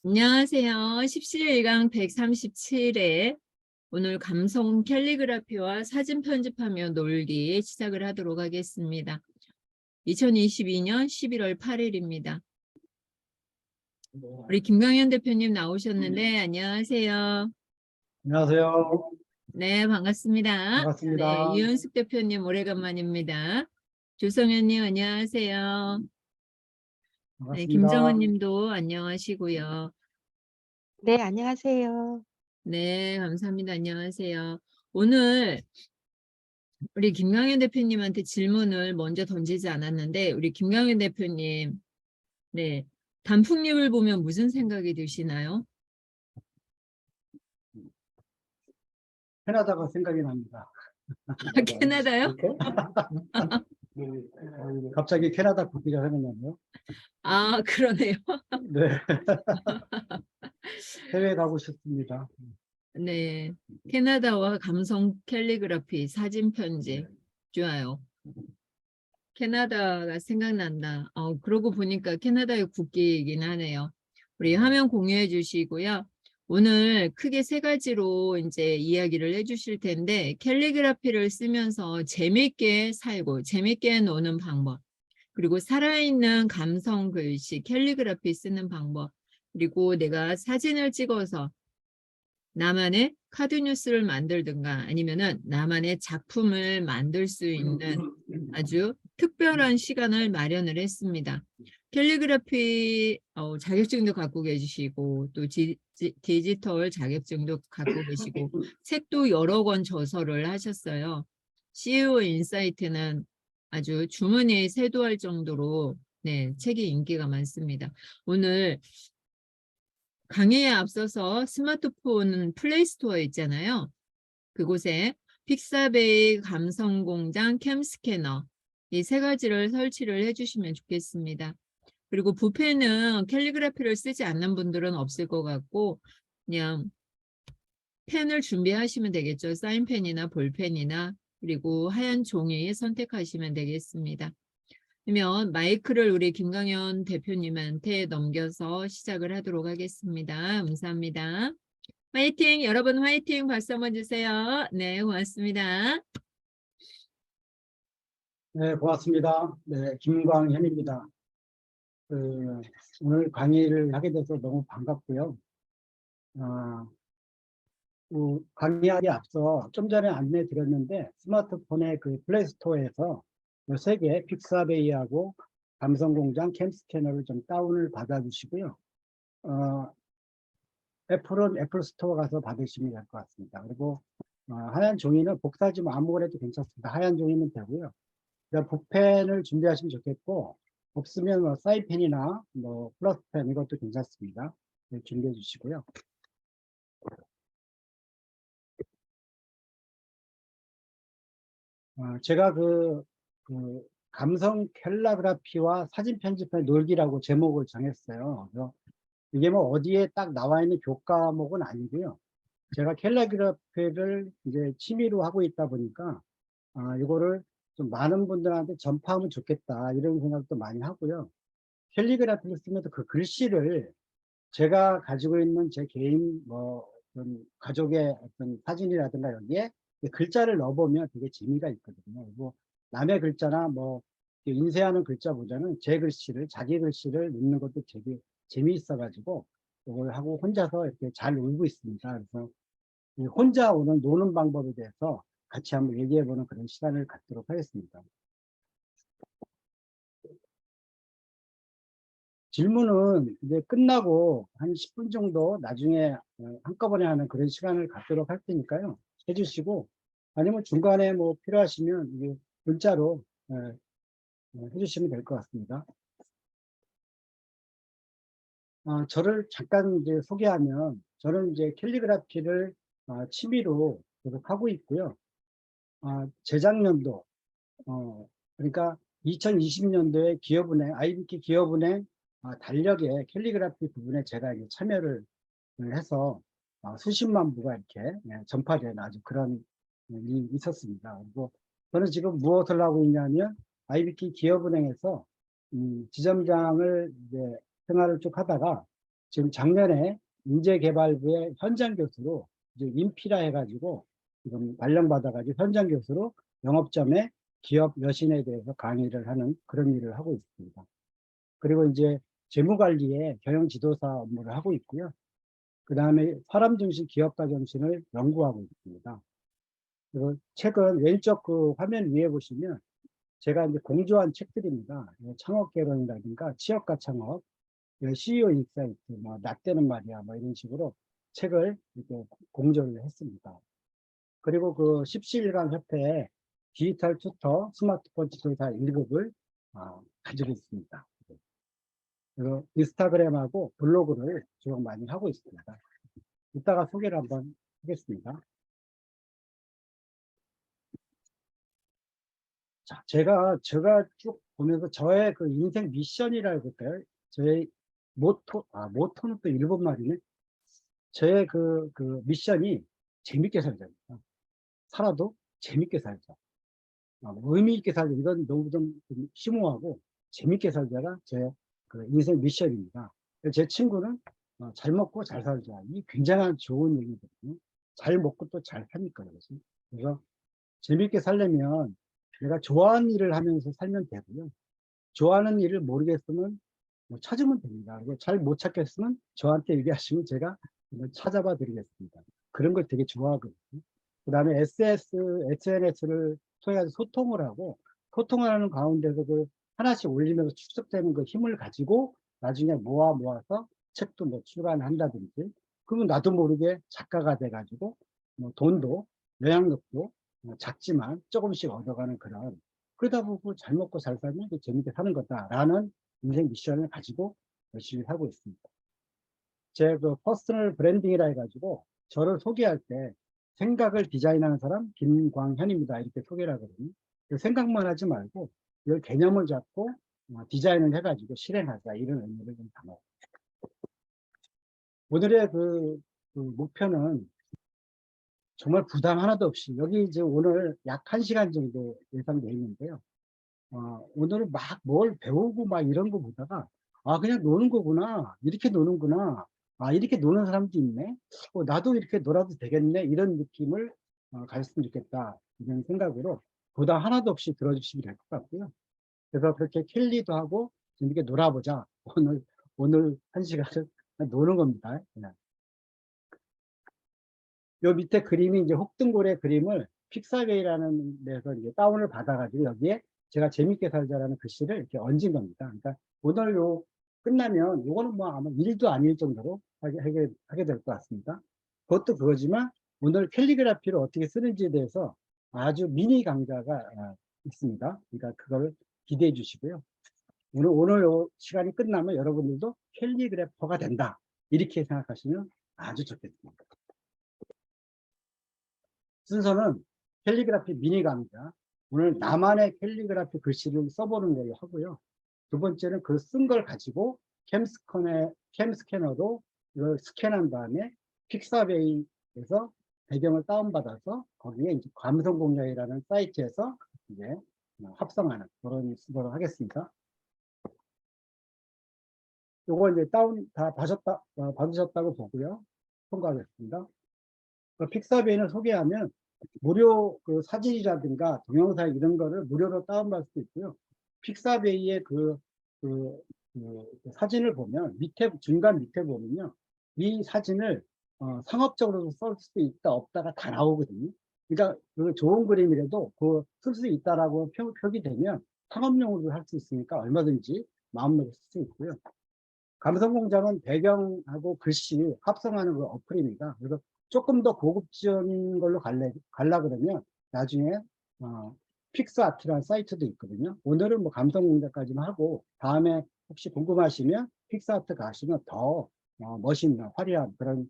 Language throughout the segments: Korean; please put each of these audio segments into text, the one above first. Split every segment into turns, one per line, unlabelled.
안녕하세요. 17일강 137회 오늘 감성 캘리그라피와 사진 편집하며 놀기 시작을 하도록 하겠습니다. 2022년 11월 8일입니다. 우리 김광현 대표님 나오셨는데 안녕하세요.
안녕하세요.
네, 반갑습니다. 네,
반갑습니다.
유현숙 대표님 오래간만입니다. 조성현님 안녕하세요. 네,
반갑습니다.
김정은 님도 안녕하시고요.
네, 안녕하세요.
네, 감사합니다. 안녕하세요. 오늘 우리 김광현 대표님한테 질문을 먼저 던지지 않았는데 우리 김광현 대표님, 네, 단풍잎을 보면 무슨 생각이 드시나요?
캐나다가 생각이 납니다.
캐나다요?
갑자기 캐나다 국기가 생각나네요.
아, 그러네요.
네. 해외 가고 싶습니다.
네, 캐나다와 감성 캘리그라피 사진 편집 좋아요. 캐나다가 생각난다. 그러고 보니까 캐나다의 국기이긴 하네요. 우리 화면 공유해 주시고요. 오늘 크게 세 가지로 이제 이야기를 해주실 텐데 캘리그라피를 쓰면서 재밌게 살고 재밌게 노는 방법, 그리고 살아있는 감성 글씨 캘리그라피 쓰는 방법, 그리고 내가 사진을 찍어서 나만의 카드뉴스를 만들든가 아니면은 나만의 작품을 만들 수 있는 아주 특별한 시간을 마련을 했습니다. 캘리그라피 자격증도 갖고 계시고 또 디지털 자격증도 갖고 계시고 책도 여러 권 저서를 하셨어요. CEO 인사이트는 아주 주문이 쇄도할 정도로 네, 책이 인기가 많습니다. 오늘 강의에 앞서서 스마트폰 플레이스토어 있잖아요. 그곳에 픽사베이 감성공장 캠스캐너 이 세 가지를 설치를 해주시면 좋겠습니다. 그리고 붓펜은 캘리그라피를 쓰지 않는 분들은 없을 것 같고 그냥 펜을 준비하시면 되겠죠. 사인펜이나 볼펜이나 그리고 하얀 종이 선택하시면 되겠습니다. 그러면 마이크를 우리 김광현 대표님한테 넘겨서 시작을 하도록 하겠습니다. 감사합니다. 화이팅! 여러분 화이팅! 박수 한번 주세요. 네, 고맙습니다.
네, 고맙습니다. 네, 김광현입니다. 오늘 강의를 하게 돼서 너무 반갑고요. 강의하기 앞서 좀 전에 안내 드렸는데 스마트폰의 그 플레이스토어에서 이 세 개 픽사베이하고 감성공장 캠스캐너를 좀 다운을 받아주시고요. 애플은 애플 스토어 가서 받으시면 될 것 같습니다. 그리고 하얀 종이는 복사지 뭐 아무거나 해도 괜찮습니다. 하얀 종이면 되고요. 붓펜을 준비하시면 좋겠고 없으면 뭐 사인펜이나 뭐 플러스펜 이것도 괜찮습니다. 네, 준비해 주시고요. 제가 그 감성 캘리그라피와 사진 편집의 놀기라고 제목을 정했어요. 그래서 이게 뭐 어디에 딱 나와 있는 교과목은 아니고요. 제가 캘리그라피를 이제 취미로 하고 있다 보니까 이거를 좀 많은 분들한테 전파하면 좋겠다 이런 생각도 많이 하고요. 캘리그라피를 쓰면서 그 글씨를 제가 가지고 있는 제 개인 뭐 어떤 가족의 어떤 사진이라든가 여기에 글자를 넣어보면 되게 재미가 있거든요. 그리고 남의 글자나 뭐 인쇄하는 글자보다는 제 글씨를 자기 글씨를 넣는 것도 되게 재미있어가지고 이걸 하고 혼자서 이렇게 잘 놀고 있습니다. 그래서 혼자 오는 노는 방법에 대해서 같이 한번 얘기해보는 그런 시간을 갖도록 하겠습니다. 질문은 이제 끝나고 한 10분 정도 나중에 한꺼번에 하는 그런 시간을 갖도록 할 테니까요. 해주시고 아니면 중간에 뭐 필요하시면 이게 문자로 해주시면 될 것 같습니다. 저를 잠깐 이제 소개하면 저는 이제 캘리그라피를 취미로 계속 하고 있고요. 재작년도 그러니까 2020년도에 기업은행 IBK 기업은행 달력의 캘리그라피 부분에 제가 이제 참여를 해서 수십만 부가 이렇게 전파된 아주 그런 일이 있었습니다. 그리고 저는 지금 무엇을 하고 있냐면 IBK 기업은행에서 지점장을 이제 생활을 쭉 하다가 지금 작년에 인재개발부의 현장 교수로 이제 인피라 해가지고 지금 발령받아가지고 현장 교수로 영업점의 기업 여신에 대해서 강의를 하는 그런 일을 하고 있습니다. 그리고 이제 재무관리에 경영지도사 업무를 하고 있고요. 그 다음에 사람중심 기업가 정신을 연구하고 있습니다. 그리고 최근 왼쪽 그 화면 위에 보시면 제가 이제 공조한 책들입니다. 창업개론이라든가 취업과 창업, CEO 인사이트, 뭐, 나 때는 말이야, 뭐 이런 식으로 책을 이렇게 공조를 했습니다. 그리고 그 17일간 협회에 디지털 튜터 스마트폰 지도사 1급을 가지고 있습니다. 그리고 인스타그램하고 블로그를 주로 많이 하고 있습니다. 이따가 소개를 한번 하겠습니다. 자, 제가 쭉 보면서 저의 그 인생 미션이라고 할까요? 저의 모토는 또 일본 말이네. 저의 그 미션이 재밌게 살자입니다. 살아도 재밌게 살자. 의미 있게 살자. 이건 너무 좀 심오하고 재밌게 살자가 제 그 인생 미션입니다. 제 친구는 잘 먹고 잘 살자. 이 굉장한 좋은 얘기거든요. 잘 먹고 또 잘 사니까. 그래서 재밌게 살려면 내가 좋아하는 일을 하면서 살면 되고요. 좋아하는 일을 모르겠으면 뭐 찾으면 됩니다. 잘 못 찾겠으면 저한테 얘기하시면 제가 찾아봐 드리겠습니다. 그런 걸 되게 좋아하거든요. 그 다음에 SNS를 통해서 소통을 하고, 소통하는 가운데서 그 하나씩 올리면서 축적되는 그 힘을 가지고 나중에 모아서 책도 뭐 출간한다든지, 그러면 나도 모르게 작가가 돼가지고 뭐 돈도 영향력도 작지만 조금씩 얻어가는 그런, 그러다 보고 잘 먹고 잘 살면 재밌게 사는 거다라는 인생 미션을 가지고 열심히 하고 있습니다. 제 그 퍼스널 브랜딩이라 해가지고 저를 소개할 때 생각을 디자인하는 사람 김광현입니다. 이렇게 소개를 하거든요. 생각만 하지 말고 이걸 개념을 잡고 디자인을 해가지고 실행하자, 이런 의미를 좀 담아요. 오늘의 그 목표는 정말 부담 하나도 없이, 여기 이제 오늘 약 1시간 정도 예상되어 있는데요. 오늘은 막 뭘 배우고 막 이런 거 보다가, 그냥 노는 거구나. 이렇게 노는구나. 이렇게 노는 사람도 있네. 나도 이렇게 놀아도 되겠네. 이런 느낌을 가졌으면 좋겠다. 이런 생각으로 부담 하나도 없이 들어주시면 될 것 같고요. 그래서 그렇게 캘리도 하고 재밌게 놀아보자. 오늘 1시간을 노는 겁니다. 그냥. 요 밑에 그림이 이제 혹등고래 그림을 픽사웨이라는 데서 이제 다운을 받아가지고 여기에 제가 재밌게 살자라는 글씨를 이렇게 얹은 겁니다. 그러니까 오늘 요 끝나면 요거는 뭐 아마 일도 아닐 정도로 하게 될 것 같습니다. 그것도 그거지만 오늘 캘리그라피를 어떻게 쓰는지에 대해서 아주 미니 강좌가 있습니다. 그러니까 그걸 기대해 주시고요. 오늘 요 시간이 끝나면 여러분들도 캘리그래퍼가 된다. 이렇게 생각하시면 아주 좋겠습니다. 순서는 캘리그라피 미니 강좌. 오늘 나만의 캘리그라피 글씨를 써보는 걸로 하고요. 두 번째는 그 쓴 걸 가지고 캠스캐너로 이걸 스캔한 다음에 픽사베이에서 배경을 다운받아서 거기에 이제 감성공략이라는 사이트에서 이제 합성하는 그런 수고를 하겠습니다. 요거 이제 다운 다 받으셨다고 보고요. 통과하겠습니다. 픽사베이는 소개하면 무료 그 사진이라든가 동영상 이런 거를 무료로 다운받을 수 있고요. 픽사베이의 그 사진을 보면 중간 밑에 보면요. 이 사진을 상업적으로 쓸 수 있다 없다가 다 나오거든요. 그러니까 그 좋은 그림이라도 그 쓸 수 있다라고 표기되면 상업용으로 할 수 있으니까 얼마든지 마음먹을 수 있고요. 감성공작은 배경하고 글씨 합성하는 그 어플입니다. 그래서 조금 더 고급진 걸로 갈라 그러면 나중에 픽스아트라는 사이트도 있거든요. 오늘은 뭐 감성공작까지만 하고 다음에 혹시 궁금하시면 픽스아트 가시면 더 멋있는 화려한 그런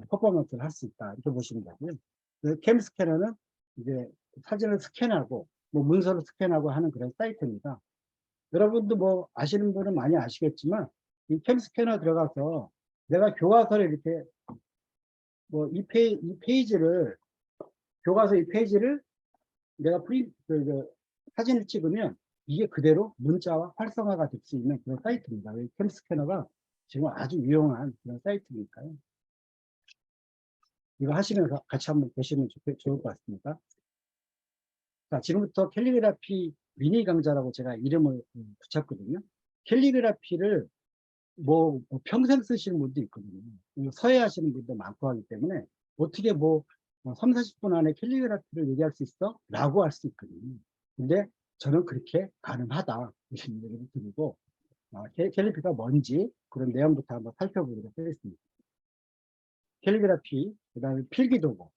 퍼포먼스를 할 수 있다, 이렇게 보시면 되고요. 캠스캐너는 이제 사진을 스캔하고 뭐 문서를 스캔하고 하는 그런 사이트입니다. 여러분도 뭐 아시는 분은 많이 아시겠지만 이 캠스캐너 들어가서 내가 교과서를 이렇게 뭐 이 페이지를 교과서 이 페이지를 내가 사진을 찍으면 이게 그대로 문자와 활성화가 될 수 있는 그런 사이트입니다. 캠스캐너가 지금 아주 유용한 그런 사이트니까요. 이거 하시면서 같이 한번 보시면 좋을 것 같습니다. 자, 지금부터 캘리그라피 미니 강좌라고 제가 이름을 붙였거든요. 캘리그라피를 뭐 평생 쓰시는 분도 있거든요. 서예 하시는 분도 많고 하기 때문에 어떻게 3, 40분 안에 캘리그라피를 얘기할 수 있어? 라고 할 수 있거든요. 근데 저는 그렇게 가능하다. 이런 얘기를 드리고, 캘리그라피가 뭔지 그런 내용부터 한번 살펴보도록 하겠습니다. 캘리그라피, 그 다음에 필기도구,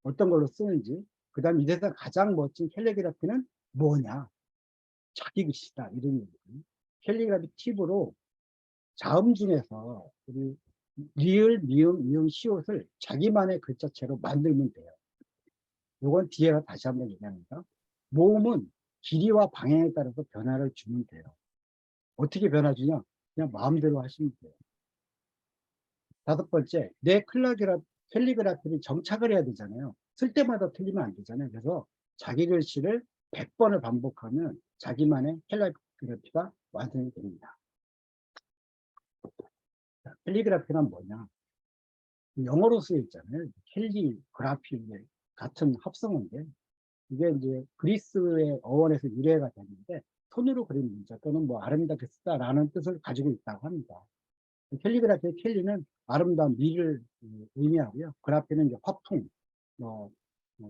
어떤 걸로 쓰는지, 그 다음에 이 세상 가장 멋진 캘리그라피는 뭐냐? 자기 글씨다. 이런 얘기거든요. 캘리그라피 팁으로 자음 중에서 우리 리을, 미음, 이음, 시옷을 자기만의 글자체로 만들면 돼요. 이건 뒤에 다시 한번 얘기합니다. 모음은 길이와 방향에 따라서 변화를 주면 돼요. 어떻게 변화 주냐? 그냥 마음대로 하시면 돼요. 다섯 번째, 내 캘리그라피를 정착을 해야 되잖아요. 쓸 때마다 틀리면 안 되잖아요. 그래서 자기 글씨를 100번을 반복하면 자기만의 캘리그라피가 완성이 됩니다. 캘리그라피는 뭐냐? 영어로 쓰여 있잖아요. 캘리그라피 같은 합성어인데 이게 이제 그리스의 어원에서 유래가 됐는데 손으로 그린 문자 또는 아름답게 쓰다라는 뜻을 가지고 있다고 합니다. 캘리그라피의 캘리는 아름다운 미를 의미하고요. 그라피는 이제 화풍,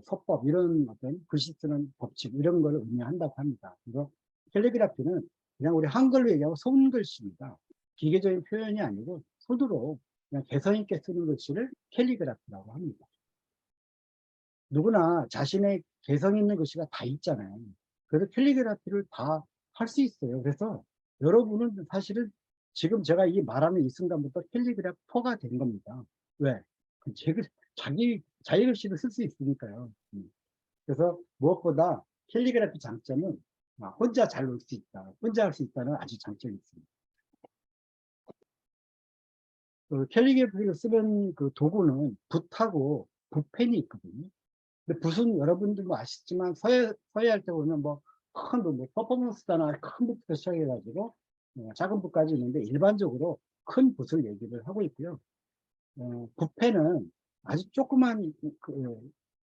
서법 이런 어떤 글씨 쓰는 법칙 이런 걸 의미한다고 합니다. 그래서 캘리그라피는 그냥 우리 한글로 얘기하고 손글씨입니다. 기계적인 표현이 아니고 손으로 그냥 개성 있게 쓰는 글씨를 캘리그라피라고 합니다. 누구나 자신의 개성 있는 글씨가 다 있잖아요. 그래서 캘리그라피를 다 할 수 있어요. 그래서 여러분은 사실은 지금 제가 이 말하는 이 순간부터 캘리그라퍼가 된 겁니다. 왜? 자기 글씨를 쓸 수 있으니까요. 그래서 무엇보다 캘리그라피 장점은 혼자 잘 놓을 수 있다. 혼자 할 수 있다는 아주 장점이 있습니다. 캘리그라피를 쓰는 그 도구는 붓하고 붓펜이 있거든요. 근데 붓은 여러분들도 아시지만 서예할 때 보면 큰 붓, 퍼포먼스다나 큰 붓부터 시작해가지고 작은 붓까지 있는데 일반적으로 큰 붓을 얘기를 하고 있고요. 붓펜은 아주 조그만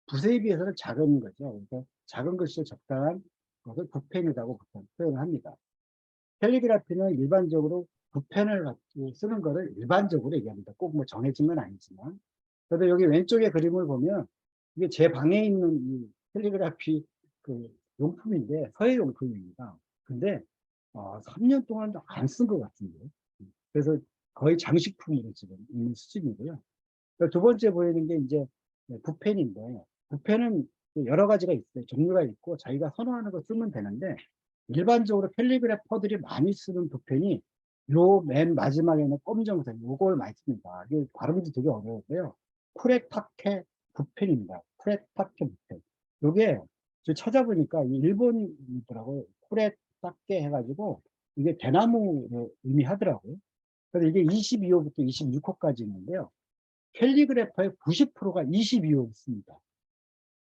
붓에 비해서는 작은 거죠. 그래서 작은 글씨에 적당한 것을 붓펜이라고 보통 표현을 합니다. 캘리그라피는 일반적으로 붓펜을 갖고 쓰는 것을 일반적으로 얘기합니다. 꼭 정해진 건 아니지만. 그래도 여기 왼쪽에 그림을 보면 이게 제 방에 있는 이 캘리그라피 용품인데 서예 용품입니다. 근데 3년 동안 안 쓴 것 같은데. 그래서 거의 장식품으로 지금 있는 수준이고요. 두 번째 보이는 게 이제 붓펜인데 붓펜은 여러 가지가 있어요. 종류가 있고 자기가 선호하는 거 쓰면 되는데 일반적으로 캘리그래퍼들이 많이 쓰는 붓펜이 요 맨 마지막에는 검정색 요걸 많이 씁니다. 이게 발음도 되게 어려워서요. 쿠레타케 붓펜입니다. 쿠레타케 붓펜. 요게 저 찾아보니까 일본이더라고요. 쿠레타케 해가지고 이게 대나무를 의미하더라고요. 그래서 이게 22호부터 26호까지 있는데요. 캘리그래퍼의 90%가 22호를 씁니다.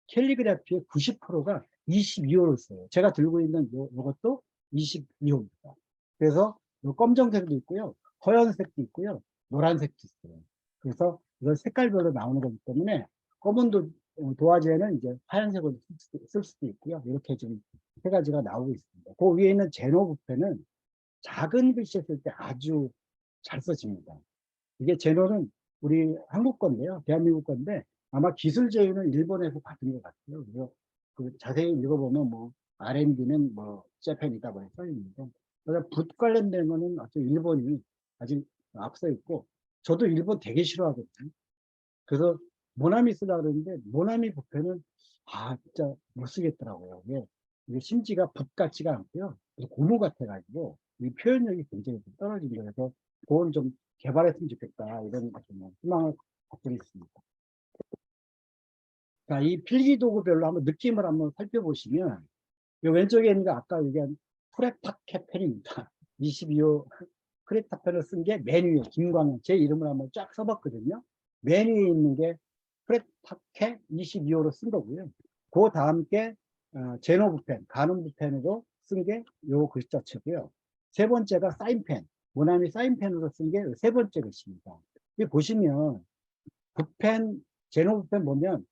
캘리그래피의 90%가 22호를 써요. 제가 들고 있는 요것도 22호입니다. 그래서 검정색도 있고요. 허연색도 있고요. 노란색도 있어요. 그래서 이걸 색깔별로 나오는 거기 때문에 검은 도화지에는 이제 하얀색으로 쓸 수도 있고요. 이렇게 좀 세 가지가 나오고 있습니다. 그 위에 있는 제노부펜은 작은 글씨 쓸 때 아주 잘 써집니다. 이게 제노는 우리 한국 건데요. 대한민국 건데 아마 기술 제휴는 일본에서 받은 것 같아요. 그래서 자세히 읽어보면 R&D는 재팬이다 써 있는데 그래서 붓 관련된 거는 아주 일본이 아직 앞서 있고 저도 일본 되게 싫어하거든요. 그래서 모나미 쓰려고 그러는데 모나미 붓펜은 진짜 못 쓰겠더라고요. 이게 심지가 붓 같지가 않고요. 고무 같아가지고 이 표현력이 굉장히 떨어집니다. 그래서 그건 좀 개발했으면 좋겠다 이런 희망을 갖고 있습니다. 자, 이 필기도구별로 한번 느낌을 한번 살펴보시면 이 왼쪽에 있는 게 아까 얘기한 프레타케 펜입니다. 22호 크레타 펜을 쓴 게 맨 위에 김광현 제 이름을 한번 쫙 써봤거든요. 맨 위에 있는 게 프레타케 22호로 쓴 거고요. 그 다음 게 제노부펜 가늠부펜으로 쓴 게 요 글자체고요. 세 번째가 사인펜 모나미 사인펜으로 쓴 게 세 번째 글씨입니다. 여기 보시면 붓펜, 제노 붓펜 보면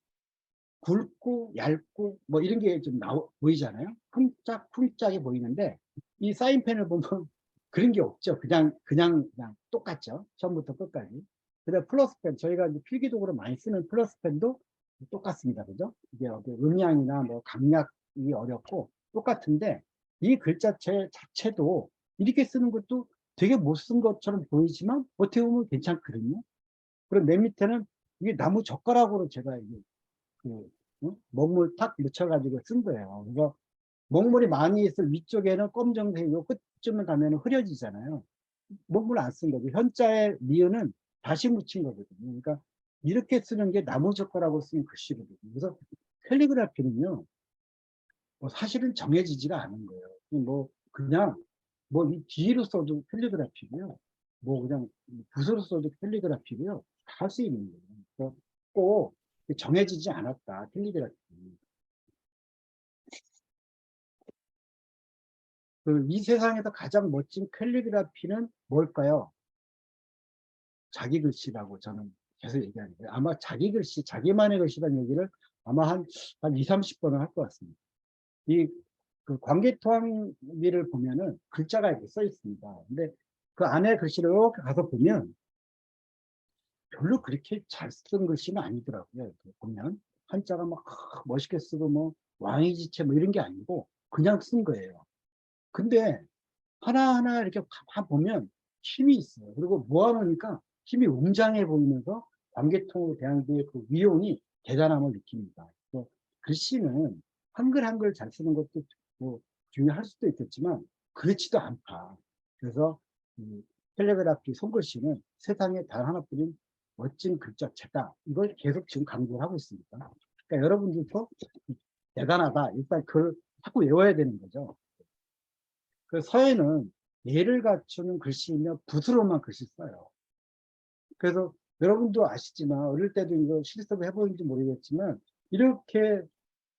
굵고 얇고 뭐 이런 게 좀 보이잖아요. 쿵짝쿵짝이 보이는데 이 사인펜을 보면 그런 게 없죠. 그냥 똑같죠. 처음부터 끝까지. 그다음 플러스펜, 저희가 이제 필기독으로 많이 쓰는 플러스펜도 똑같습니다. 그죠? 이게 음양이나 뭐 강약이 어렵고 똑같은데 이 글자체 자체도 이렇게 쓰는 것도 되게 못 쓴 것처럼 보이지만 어떻게 보면 괜찮거든요. 그리고 맨 밑에는 이게 나무 젓가락으로 제가 이게 먹물 탁 묻혀가지고 쓴 거예요. 그래서 먹물이 많이 있을 위쪽에는 검정색이고 끝쯤에 가면 흐려지잖아요. 먹물 안 쓴 거죠. 현자의 미음은 다시 묻힌 거거든요. 그러니까 이렇게 쓰는 게 나무 젓가락으로 쓰는 글씨거든요. 그래서 캘리그라피는요, 뭐 사실은 정해지지가 않은 거예요. 그냥 뭐 이 뒤로 써도 캘리그라피고요. 뭐 그냥 붓으로 써도 캘리그라피고요. 다 할 수 있는 거예요. 그래서 꼭 정해지지 않았다. 캘리그라피. 이 세상에서 가장 멋진 캘리그라피는 뭘까요? 자기 글씨라고 저는 계속 얘기하는 거예요. 아마 자기 글씨, 자기만의 글씨라는 얘기를 아마 한 2, 30번은 할 것 같습니다. 그 광개토항미를 보면은 글자가 이렇게 써 있습니다. 근데 그 안에 글씨를 이렇게 가서 보면 별로 그렇게 잘 쓴 글씨는 아니더라고요. 이렇게 보면 한자가 막 멋있게 쓰고 뭐 왕이지체 뭐 이런 게 아니고 그냥 쓴 거예요. 근데 하나하나 이렇게 보면 힘이 있어요. 그리고 모아놓으니까 힘이 웅장해 보이면서 광개토 대왕비의 그 위용이 대단함을 느낍니다. 글씨는 한글 한글 잘 쓰는 것도 뭐 중요할 수도 있겠지만 그렇지도 않다. 그래서 캘리그라피 손글씨는 세상에 단 하나뿐인 멋진 글자체다. 이걸 계속 지금 강조를 하고 있습니다. 그러니까 여러분들도 대단하다. 일단 그걸 자꾸 외워야 되는 거죠. 그 서예는 예를 갖추는 글씨이며 붓으로만 글씨 써요. 그래서 여러분도 아시지만 어릴 때도 이거 실습을 해보는지 모르겠지만 이렇게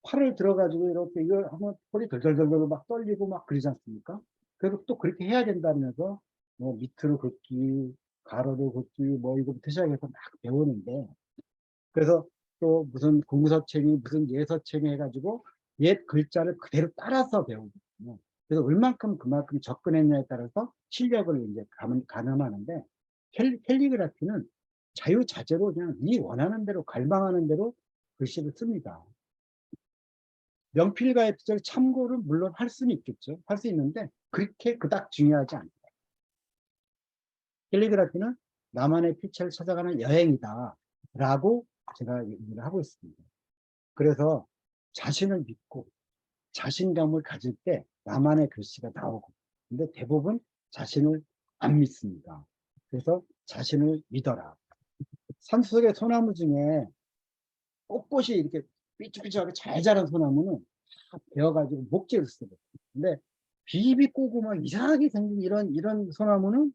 팔을 들어가지고 이렇게 이거 하면 폴이 덜덜덜덜 막 떨리고 막 그러지 않습니까? 그래서 또 그렇게 해야 된다면서 뭐 밑으로 긋기, 가로로 긋기 뭐 이거부터 시작해서 막 배우는데 그래서 또 무슨 공서체니 무슨 예서체니 해가지고 옛 글자를 그대로 따라서 배우거든요. 그래서 얼만큼 그만큼 접근했냐에 따라서 실력을 이제 가늠하는데 캘리그라피는 자유자재로 그냥 네 원하는 대로 갈망하는 대로 글씨를 씁니다. 명필가의 피절 참고를 물론 할 수는 있겠죠. 할 수 있는데 그렇게 그닥 중요하지 않다. 캘리그라피는 나만의 필체를 찾아가는 여행이다 라고 제가 얘기를 하고 있습니다. 그래서 자신을 믿고 자신감을 가질 때 나만의 글씨가 나오고 근데 대부분 자신을 안 믿습니다. 그래서 자신을 믿어라. 산속의 소나무 중에 꼿꼿이 이렇게 삐쭉삐쭉하게 잘 자란 소나무는 다 베어가지고 목재를 쓰거든요. 근데 비비꼬고 막 이상하게 생긴 이런 소나무는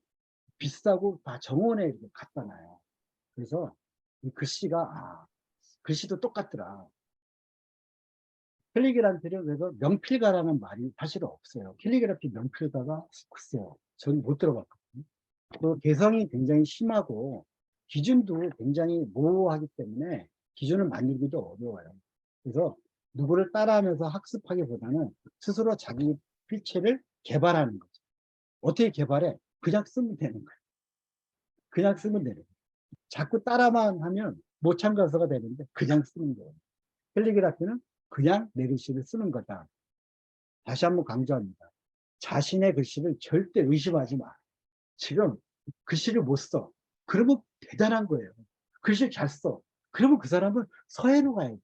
비싸고 다 정원에 이렇게 갖다 놔요. 그래서 이 글씨가 글씨도 똑같더라. 캘리그라피를 그래서 명필가라는 말이 사실 없어요. 캘리그라피 명필가가 글쎄요. 저는 못 들어봤거든요. 또 개성이 굉장히 심하고 기준도 굉장히 모호하기 때문에 기준을 만들기도 어려워요. 그래서 누구를 따라하면서 학습하기보다는 스스로 자기 필체를 개발하는 거죠. 어떻게 개발해? 그냥 쓰면 되는 거예요. 그냥 쓰면 되는 거예요. 자꾸 따라만 하면 못 참가서가 되는데 그냥 쓰는 거예요. 캘리그라피는 그냥 내 글씨를 쓰는 거다. 다시 한번 강조합니다. 자신의 글씨를 절대 의심하지 마. 지금 글씨를 못 써. 그러면 대단한 거예요. 글씨를 잘 써. 그러면 그 사람은 서예로 가야 돼.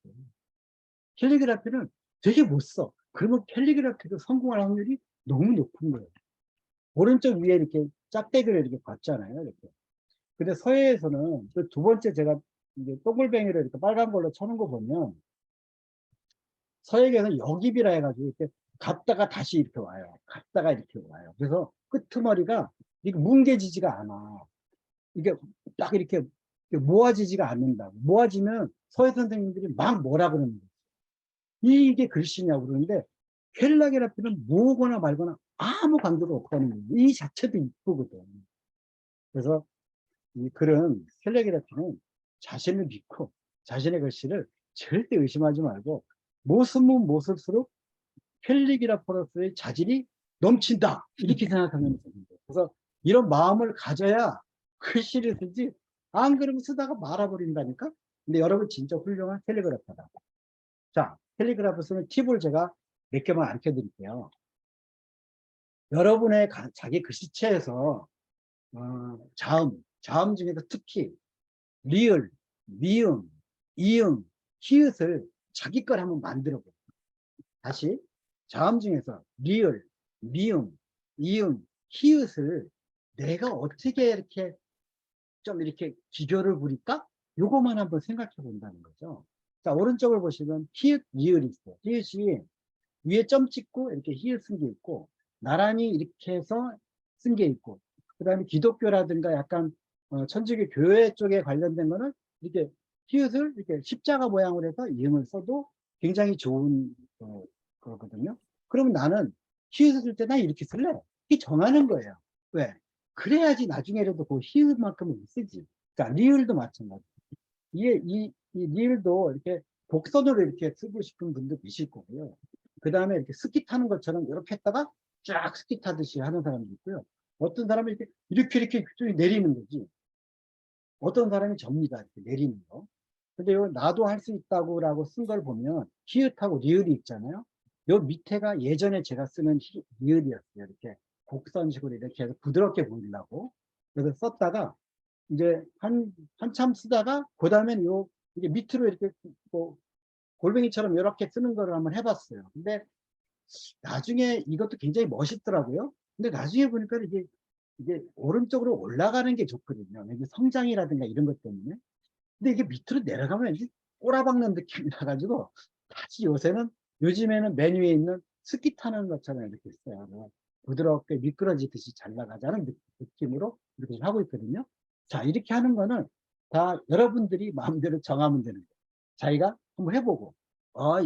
캘리그라피는 되게 못 써. 그러면 캘리그라피도 성공할 확률이 너무 높은 거예요. 오른쪽 위에 이렇게 짝대기를 이렇게 봤잖아요. 이렇게. 근데 서예에서는 그 두 번째 제가 이제 동글뱅이를 이렇게 빨간 걸로 쳐놓은 거 보면 서예계에서는 역입이라 해가지고 이렇게 갔다가 다시 이렇게 와요. 갔다가 이렇게 와요. 그래서 끄트머리가 이게 뭉개지지가 않아. 이게 딱 이렇게 모아지지가 않는다. 모아지면 서예 선생님들이 막 뭐라 그러는 거예요. 이게 글씨냐고 그러는데 켈라게라피는 모으거나 말거나 아무 관계가 없다는 거예요. 이 자체도 이쁘거든. 그래서 이 글은 캘리그라피는 자신을 믿고 자신의 글씨를 절대 의심하지 말고 모습은 모습수록 캘리그라퍼로서의 자질이 넘친다 이렇게 생각하면 됩니다. 그래서 이런 마음을 가져야 글씨를 쓰지 안 그러면 쓰다가 말아버린다니까. 근데 여러분 진짜 훌륭한 캘리그라퍼다. 자, 캘리그라프 쓰는 팁을 제가 몇 개만 알려 드릴게요. 여러분의 자기 글씨체에서 자음 중에서 특히 리을, 미음, 이음, 히읗을 자기 걸 한번 만들어 보세요. 다시 자음 중에서 리을, 미음, 이음, 히읗을 내가 어떻게 이렇게 좀 이렇게 기교를 부릴까? 요거만 한번 생각해 본다는 거죠. 자, 오른쪽을 보시면 히읗, 리을이 있어요. 히읗이 위에 점 찍고 이렇게 히읗 쓴 게 있고 나란히 이렇게 해서 쓴 게 있고 그 다음에 기독교라든가 약간 천주교 교회 쪽에 관련된 거는 이렇게 히읗을 이렇게 십자가 모양으로 해서 이음을 써도 굉장히 좋은 거거든요. 그러면 나는 히읗을 쓸 때 나 이렇게 쓸래. 이게 정하는 거예요. 왜? 그래야지 나중에라도 그 히읗만큼은 쓰지. 그러니까 리을도 마찬가지. 이 리을도 이렇게 곡선으로 이렇게 쓰고 싶은 분도 계실 거고요. 그 다음에 이렇게 스키 타는 것처럼 이렇게 했다가 쫙 스키 타듯이 하는 사람도 있고요. 어떤 사람은 이렇게 내리는 거지. 어떤 사람이 접니다. 이렇게 내리는 거. 근데 요 나도 할 수 있다고라고 쓴 걸 보면 히읗하고 리을이 있잖아요. 요 밑에가 예전에 제가 쓰는 리을이었어요. 이렇게 곡선식으로 이렇게 해서 부드럽게 보이려고. 그래서 썼다가 이제 한참 쓰다가 그 다음엔 이게 밑으로 이렇게 뭐 골뱅이처럼 이렇게 쓰는 거를 한번 해봤어요. 근데 나중에 이것도 굉장히 멋있더라고요. 근데 나중에 보니까 이게 오른쪽으로 올라가는 게 좋거든요. 이게 성장이라든가 이런 것 때문에. 근데 이게 밑으로 내려가면 이게 꼬라박는 느낌이 나가지고 다시 요즘에는 메뉴에 있는 스키 타는 것처럼 이렇게 있어요. 부드럽게 미끄러지듯이 잘 나가자는 느낌으로 이렇게 하고 있거든요. 자, 이렇게 하는 거는 다 여러분들이 마음대로 정하면 되는 거예요. 자기가 한번 해보고,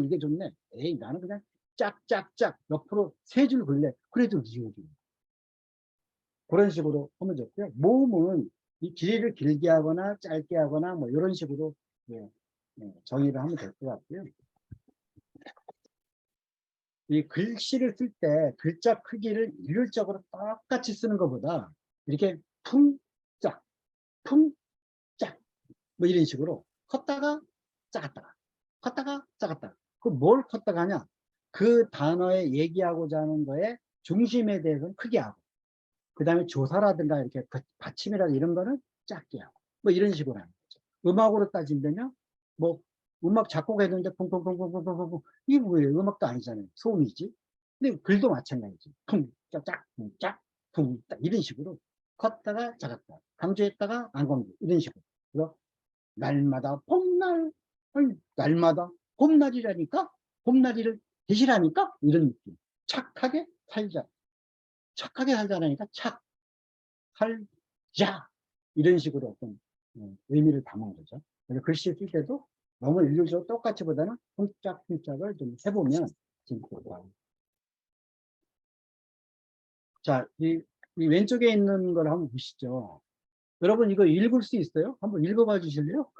이게 좋네. 에이, 나는 그냥 짝짝짝 옆으로 세 줄 굴래. 그래도 리을이. 그런 식으로 하면 좋고요. 모음은 이 길이를 길게 하거나 짧게 하거나 뭐 이런 식으로 정의를 하면 될 것 같고요. 이 글씨를 쓸 때 글자 크기를 일률적으로 똑같이 쓰는 것보다 이렇게 풍짝, 풍짝 뭐 이런 식으로 컸다가 작았다가 컸다가 작았다가 그럼 뭘 컸다가 하냐? 그 단어에 얘기하고자 하는 거에 중심에 대해서는 크게 하고 그 다음에 조사라든가 이렇게 받침이라든가 이런 거는 작게 하고 뭐 이런 식으로 하는 거죠. 음악으로 따진다면 뭐 음악 작곡했는데 퐁퐁퐁퐁퐁퐁 이게 뭐예요? 음악도 아니잖아요. 소음이지. 근데 글도 마찬가지지. 쿵짝짝 쿵짝 쿵짝 이런 식으로 컸다가 작았다. 강조했다가 안 강조 이런 식으로. 그래서 날마다 봄날 날마다 봄날이라니까 봄날이를 대시라니까 이런 느낌. 착하게 살자. 착하게 살자라니까 착 살자 이런 식으로 어떤 의미를 담은 거죠. 그래서 글씨 쓸 때도 너무 일률적으로 똑같이 보다는 쿵짝쿵짝을 좀 해보면 재밌겠다. 자, 이 왼쪽에 있는 걸 한번 보시죠. 여러분 이거 읽을 수 있어요? 한번 읽어봐 주실래요?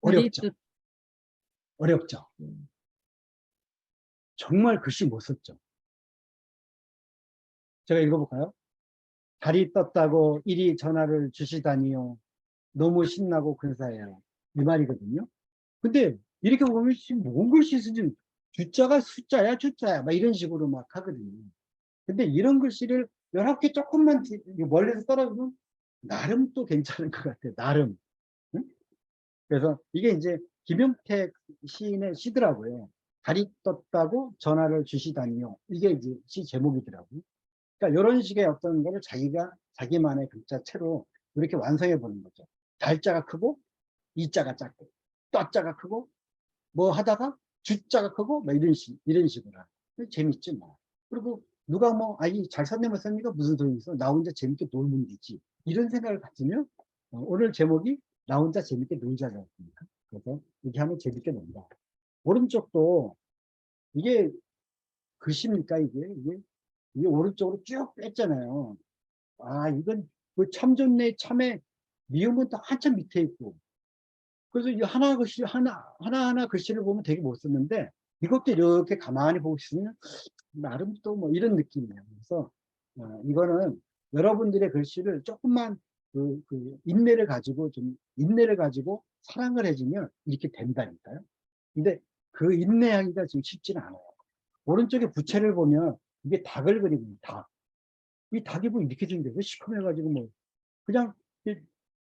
어렵죠? 어렵죠? 정말 글씨 못 썼죠? 제가 읽어볼까요? 달이 떴다고 이리 전화를 주시다니요. 너무 신나고 근사해요. 이 말이거든요. 근데 이렇게 보면 뭔 글씨 쓰지? 주자가 숫자야 주자야 막 이런 식으로 막 하거든요. 근데 이런 글씨를 이렇게 조금만 멀리서 떨어지면 나름 또 괜찮은 것 같아요. 나름. 응? 그래서 이게 이제 김용택 시인의 시더라고요. 달이 떴다고 전화를 주시다니요. 이게 이제 시 제목이더라고요. 그러니까 이런 식의 어떤 거를 자기만의 글자체로 이렇게 완성해 보는 거죠. 달자가 크고 이자가 작고 떠자가 크고 뭐 하다가 주자가 크고 뭐 이런 식으로 재밌지 뭐. 그리고 누가 뭐 아이 잘 썼네 못 썼니까 무슨 소용이 있어. 나 혼자 재밌게 놀면 되지. 이런 생각을 가지면 오늘 제목이 나 혼자 재밌게 놀자지 않습니까? 그래서 이렇게 하면 재밌게 논다. 오른쪽도 이게 글씨입니까, 이게 오른쪽으로 쭉 뺐잖아요. 아, 이건 그 참 좋네, 참에 미음은 또 한참 밑에 있고. 그래서 이 하나하나 글씨를 보면 되게 못 썼는데, 이것도 이렇게 가만히 보고 있으면, 나름 또 뭐 이런 느낌이에요. 그래서, 이거는 여러분들의 글씨를 조금만 인내를 가지고 사랑을 해주면 이렇게 된다니까요. 근데 그 인내하기가 지금 쉽지는 않아요. 오른쪽에 부채를 보면 이게 닭을 그리고 닭. 이 닭이 뭐 이렇게 생겨서 시커매가지고 뭐 그냥 이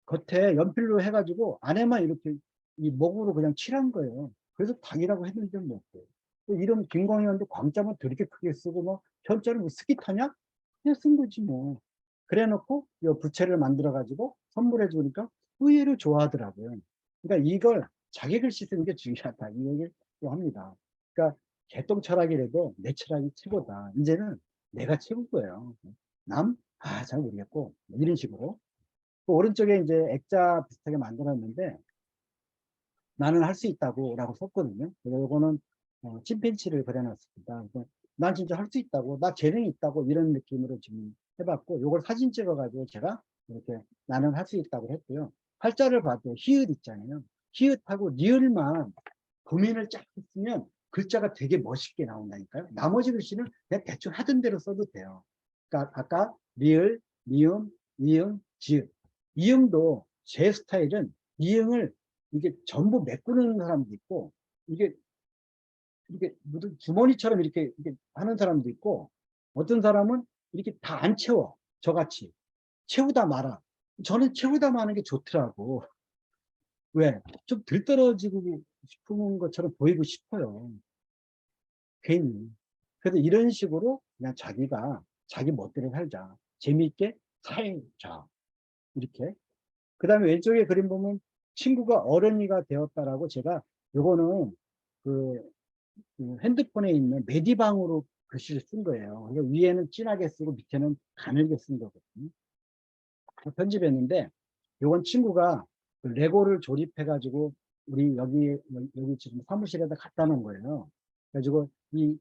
겉에 연필로 해가지고 안에만 이렇게 이 목으로 그냥 칠한 거예요. 그래서 닭이라고 했는지 뭐 이름 김광현도 광자만 되게 크게 쓰고 뭐 현자는 뭐 스기타냐? 그냥 쓴 거지 뭐. 그래 놓고 이 부채를 만들어 가지고 선물해 주니까 의외로 좋아하더라고요. 그러니까 이걸 자기 글씨 쓰는 게 중요하다 이 얘기를 또 합니다. 그러니까 개똥 철학이라도 내 철학이 최고다. 이제는 내가 최고인 거예요. 잘 모르겠고 이런 식으로. 그 오른쪽에 이제 액자 비슷하게 만들었는데 나는 할 수 있다고 라고 썼거든요. 그래서 이거는 침팬치를 그려놨습니다. 그래서 난 진짜 할 수 있다고, 나 재능이 있다고 이런 느낌으로 지금 해봤고, 이걸 사진 찍어가지고 제가 이렇게 나는 할 수 있다고 했고요. 팔자를 봐도 히읗 있잖아요. 히읗하고 리을만 고민을 쫙 했으면 글자가 되게 멋있게 나온다니까요. 나머지 글씨는 그냥 대충 하던 대로 써도 돼요. 그러니까 아까 리을, 미음, 이응, 지읒. 이응도 제 스타일은 이응을 이게 전부 메꾸는 사람도 있고, 이게 무슨 주머니처럼 이렇게 하는 사람도 있고, 어떤 사람은 이렇게 다 안 채워. 저같이. 채우다 말아. 저는 채우다 마는 게 좋더라고. 왜? 좀 들떨어지고 싶은 것처럼 보이고 싶어요. 괜히. 그래서 이런 식으로 그냥 자기가 자기 멋대로 살자. 재미있게 살자. 이렇게. 그 다음에 왼쪽에 그림 보면 친구가 어른이가 되었다라고 제가 요거는 그 핸드폰에 있는 메디방으로 글씨를 쓴 거예요. 그러니까 위에는 진하게 쓰고 밑에는 가늘게 쓴 거거든요. 편집했는데 요건 친구가 그 레고를 조립해 가지고 우리 여기 지금 사무실에다 갖다 놓은 거예요. 그래가지고 이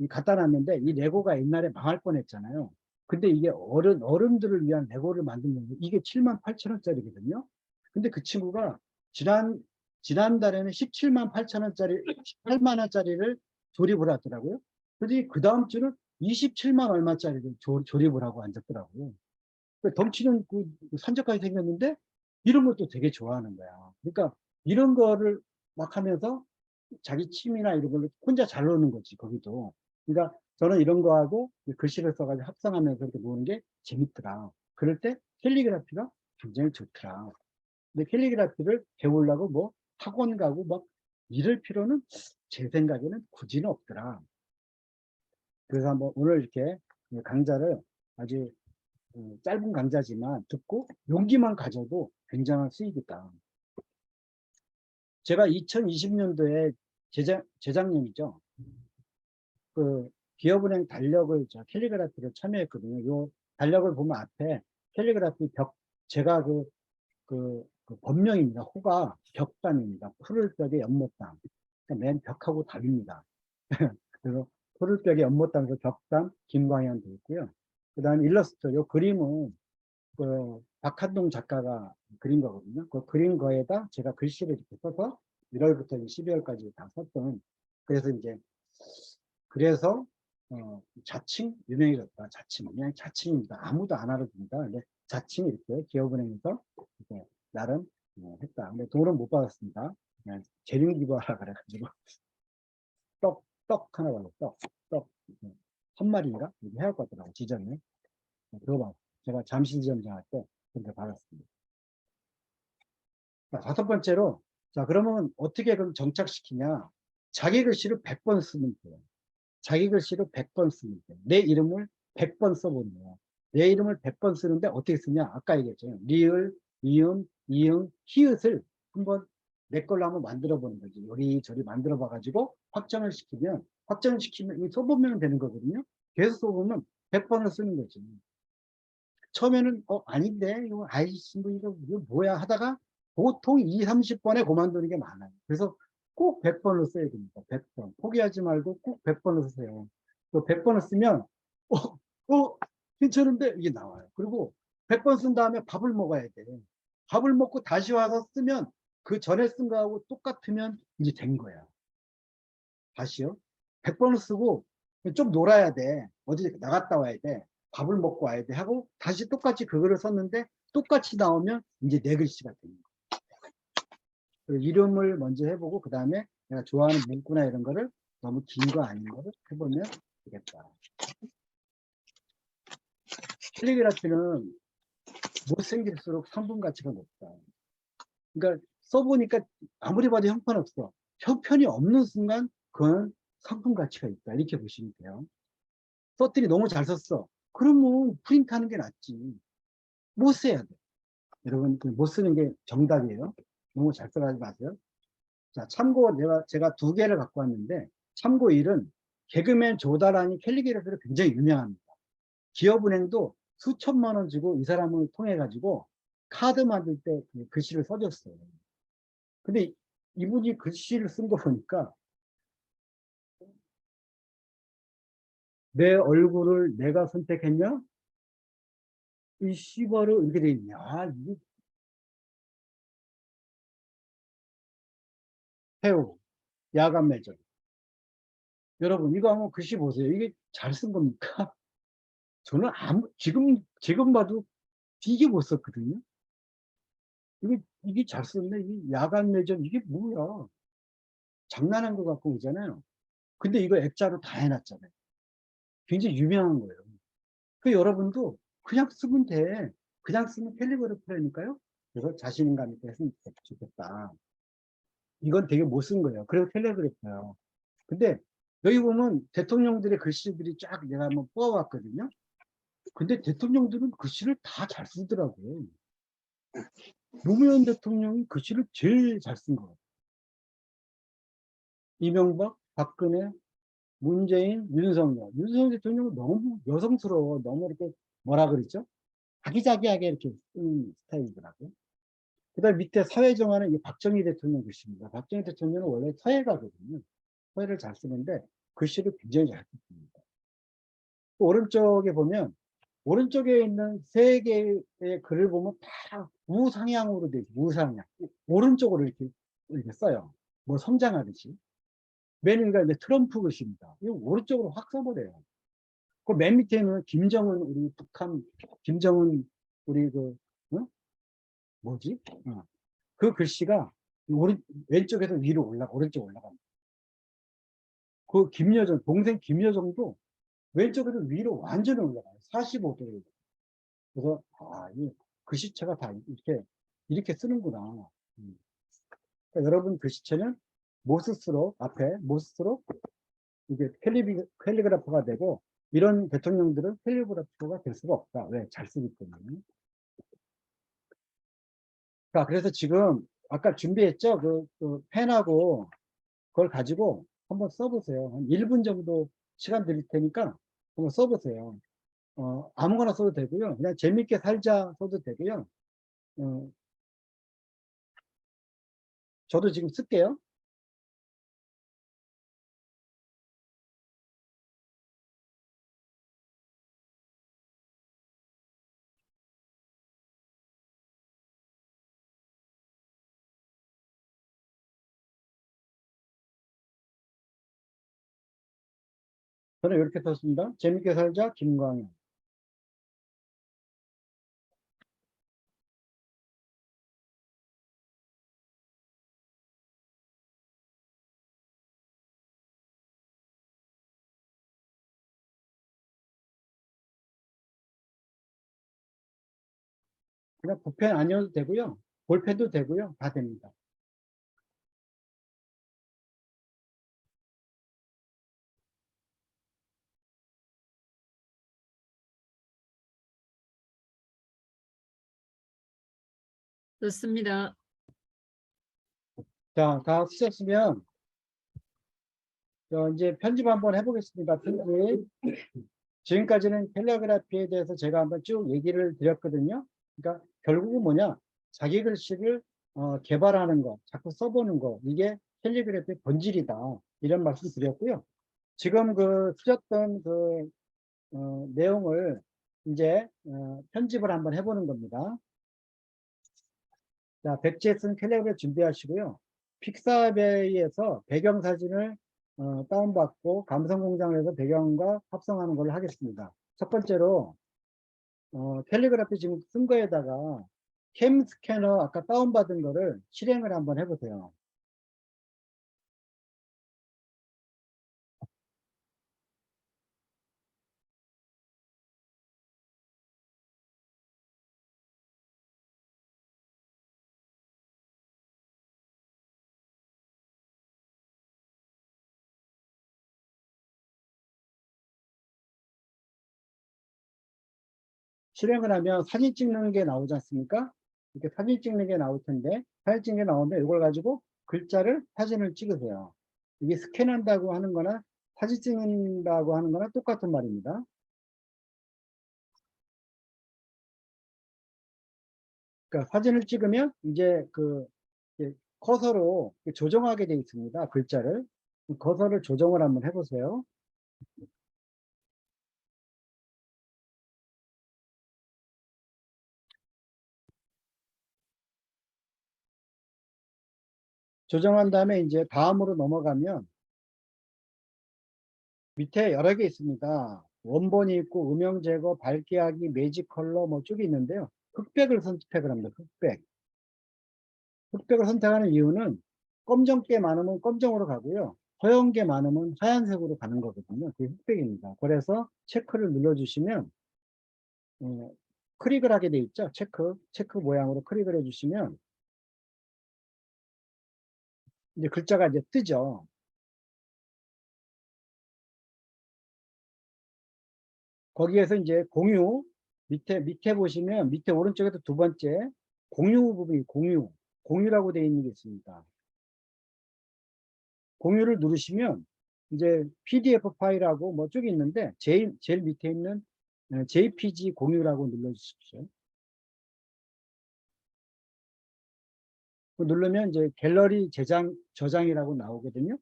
갖다 놨는데 이 레고가 옛날에 망할 뻔했잖아요. 근데 이게 어른들을 위한 레고를 만든 건데 이게 78,000원짜리거든요. 근데 그 친구가 지난달에는 178,000원짜리 18만 원짜리를 조립을 하더라고요. 근데 그 다음 주는 27만 얼마짜리를 조립을 하고 앉았더라고요. 덩치는 산적까지 생겼는데 이런 것도 되게 좋아하는 거야. 그러니까 이런 거를 막 하면서 자기 취미나 이런 걸로 혼자 잘 노는 거지, 거기도. 그러니까 저는 이런 거하고 글씨를 써가지고 합성하면서 이렇게 노는 게 재밌더라. 그럴 때 캘리그라피가 굉장히 좋더라. 근데 캘리그라피를 배우려고 뭐 학원 가고 막 이럴 필요는 제 생각에는 굳이는 없더라. 그래서 한번 오늘 이렇게 강좌를 아주 짧은 강좌지만 듣고 용기만 가져도 굉장한 수익이다. 제가 2020년도에 재작년이죠. 그 기업은행 달력을 캘리그라피를 참여했거든요. 요 달력을 보면 앞에 캘리그라피 제가 그 법명입니다. 호가 벽담입니다. 푸를 벽에 연못담. 그러니까 맨 벽하고 답입니다. 그래서 푸를 벽에 연못담에서 벽담 김광현 돼 있고요. 그 다음 일러스트, 요 그림은 그 박한동 작가가 그린 거거든요. 그 그린 거에다 제가 글씨를 이렇게 써서 1월부터 12월까지 다 썼던. 그래서 자칭 유명해졌다. 자칭 그냥 자칭입니다. 아무도 안 알아줍니다. 근데 자칭 이렇게 기업은행에서 이렇게 나름 했다. 근데 돈은 못 받았습니다. 그냥 재능 기부하라 그래가지고 떡 하나 받았어. 떡 1마리인가 해야 할 것 같더라고 지점에. 그거 봐. 제가 잠실 지점장 할 때 그렇게 받았습니다. 자, 5번째로, 자, 그러면 어떻게 그럼 정착시키냐? 자기 글씨를 100번 쓰면 돼요. 자기 글씨를 100번 쓰면 돼요. 내 이름을 100번 써보는 거예요. 내 이름을 100번 쓰는데 어떻게 쓰냐? 아까 얘기했잖아요. 리을, 이음, 이응, 히읗을 한번 내 걸로 한번 만들어 보는 거지. 요리저리 만들어 봐가지고 확정을 시키면 써보면 되는 거거든요. 계속 써보면 100번을 쓰는 거지. 처음에는 아닌데 이거 아이씨 뭐 이거 뭐야 하다가 보통 2, 30번에 그만두는 게 많아요. 그래서 꼭 100번을 써야 됩니다. 100번. 포기하지 말고 꼭 100번을 쓰세요. 또 100번을 쓰면 괜찮은데 이게 나와요. 그리고 100번 쓴 다음에 밥을 먹어야 돼. 밥을 먹고 다시 와서 쓰면 그 전에 쓴 거하고 똑같으면 이제 된 거야. 다시요. 100번을 쓰고 좀 놀아야 돼. 어디 나갔다 와야 돼. 밥을 먹고 와야 돼 하고 다시 똑같이 그거를 썼는데 똑같이 나오면 이제 내 글씨가 되는 거야. 그리고 이름을 먼저 해보고 그 다음에 내가 좋아하는 문구나 이런 거를 너무 긴 거 아닌 거를 해보면 되겠다. 캘리그라피는 못생길수록 성분 가치가 높다. 그러니까 써보니까 아무리 봐도 형편없어. 형편이 없는 순간 그건 성분 가치가 있다. 이렇게 보시면 돼요. 썼더니 너무 잘 썼어. 그러면 프린트하는 게 낫지. 못 써야 돼. 여러분 못 쓰는 게 정답이에요. 너무 잘 써가지 마세요. 자, 참고 제가 2개를 갖고 왔는데 참고 1은 개그맨 조다란이 캘리그래피로 굉장히 유명합니다. 기업은행도 수천만 원 주고 이 사람을 통해 가지고 카드 만들 때 글씨를 써줬어요. 근데 이분이 글씨를 쓴 거 보니까 내 얼굴을 내가 선택했냐? 이 씨발을 이렇게 돼 있냐? 이게 해오 야간 매점. 여러분 이거 한번 글씨 보세요. 이게 잘 쓴 겁니까? 저는 지금 봐도 되게 못 썼거든요. 이게 잘 썼네. 이 야간 매점 이게 뭐야? 장난한 것 같고 그러잖아요. 근데 이거 액자로 다 해놨잖아요. 굉장히 유명한 거예요. 그 여러분도 그냥 쓰면 돼. 그냥 쓰면 캘리그래피라니까요. 그래서 자신감 있게 했으면 좋겠다. 이건 되게 못 쓴 거예요. 그래서 캘리그래피예요. 근데 여기 보면 대통령들의 글씨들이 쫙 내가 한번 뽑아왔거든요. 근데 대통령들은 글씨를 다 잘 쓰더라고요. 노무현 대통령이 글씨를 제일 잘 쓴 것 같아요. 이명박, 박근혜, 문재인, 윤석열. 윤석열 대통령은 너무 여성스러워. 너무 이렇게 뭐라 그랬죠? 아기자기하게 이렇게 쓰는 스타일이더라고요. 그 다음에 밑에 사회정화는 이 박정희 대통령 글씨입니다. 박정희 대통령은 원래 서예가거든요. 서예를 잘 쓰는데 글씨를 굉장히 잘 씁니다. 오른쪽에 보면 오른쪽에 있는 3개의 글을 보면 다 우상향으로 돼 있어요. 우상향. 오른쪽으로 이렇게 써요. 뭐 성장하듯이. 맨 위가 이제 트럼프 글씨입니다. 이거 오른쪽으로 확 써버려요. 그 맨 밑에는 김정은, 우리 북한, 김정은, 우리 뭐지? 그 글씨가 왼쪽에서 위로 오른쪽 올라갑니다. 그 김여정, 동생 김여정도 왼쪽에서 위로 완전히 올라가요. 45도로. 그래서, 이 글씨체가 다 이렇게 쓰는구나. 그러니까 여러분 글씨체는 앞에 못쓸수록 이게 캘리그라퍼가 되고, 이런 대통령들은 캘리그라퍼가 될 수가 없다. 왜? 잘 쓰기 때문에. 자, 그래서 지금 아까 준비했죠? 그 펜하고 그걸 가지고 한번 써보세요. 한 1분 정도 시간 드릴 테니까 한번 써보세요. 아무거나 써도 되고요. 그냥 재밌게 살자 써도 되고요. 저도 지금 쓸게요. 저는 이렇게 썼습니다. 재밌게 살자, 김광현. 그냥 붓펜 아니어도 되고요. 볼펜도 되고요. 다 됩니다.
좋습니다.
자, 다 쓰셨으면 이제 편집 한번 해보겠습니다. 편집. 지금까지는 캘리그라피에 대해서 제가 한번 쭉 얘기를 드렸거든요. 그러니까 결국은 뭐냐, 자기 글씨를 개발하는 거, 자꾸 써보는 거, 이게 캘리그래피의 본질이다. 이런 말씀 드렸고요. 지금 쓰셨던 내용을 이제 편집을 한번 해보는 겁니다. 자, 백지에 쓴 캘리그래피 준비하시고요. 픽사베이에서 배경사진을 다운받고 감성공장을 해서 배경과 합성하는 걸로 하겠습니다. 첫 번째로 캘리그래피 지금 쓴 거에다가 캠 스캐너 아까 다운받은 거를 실행을 한번 해보세요. 실행을 하면 사진 찍는 게 나오지 않습니까? 이렇게 사진 찍는 게 나올 텐데 사진 찍는 게 나오면 이걸 가지고 사진을 찍으세요. 이게 스캔한다고 하는 거나 사진 찍는다고 하는 거나 똑같은 말입니다. 그러니까 사진을 찍으면 이제 이제 커서로 조정하게 되어 있습니다. 글자를. 커서를 조정을 한번 해보세요. 조정한 다음에 이제 다음으로 넘어가면 밑에 여러 개 있습니다. 원본이 있고 음영 제거, 밝기 하기, 매직 컬러 뭐 쪽이 있는데요. 흑백을 선택을 합니다. 흑백. 흑백을 선택하는 이유는 검정 게 많으면 검정으로 가고요. 허연 게 많으면 하얀색으로 가는 거거든요. 그게 흑백입니다. 그래서 체크를 눌러주시면 클릭을 하게 돼 있죠. 체크 모양으로 클릭을 해주시면 이제 글자가 이제 뜨죠. 거기에서 이제 공유 밑에 보시면 밑에 오른쪽에도 두 번째 공유 부분이 공유라고 되어 있는 게 있습니다. 공유를 누르시면 이제 PDF 파일하고 뭐 쪽이 있는데 제일 밑에 있는 JPG 공유라고 눌러주십시오. 누르면 이제 갤러리 저장이라고 나오거든요.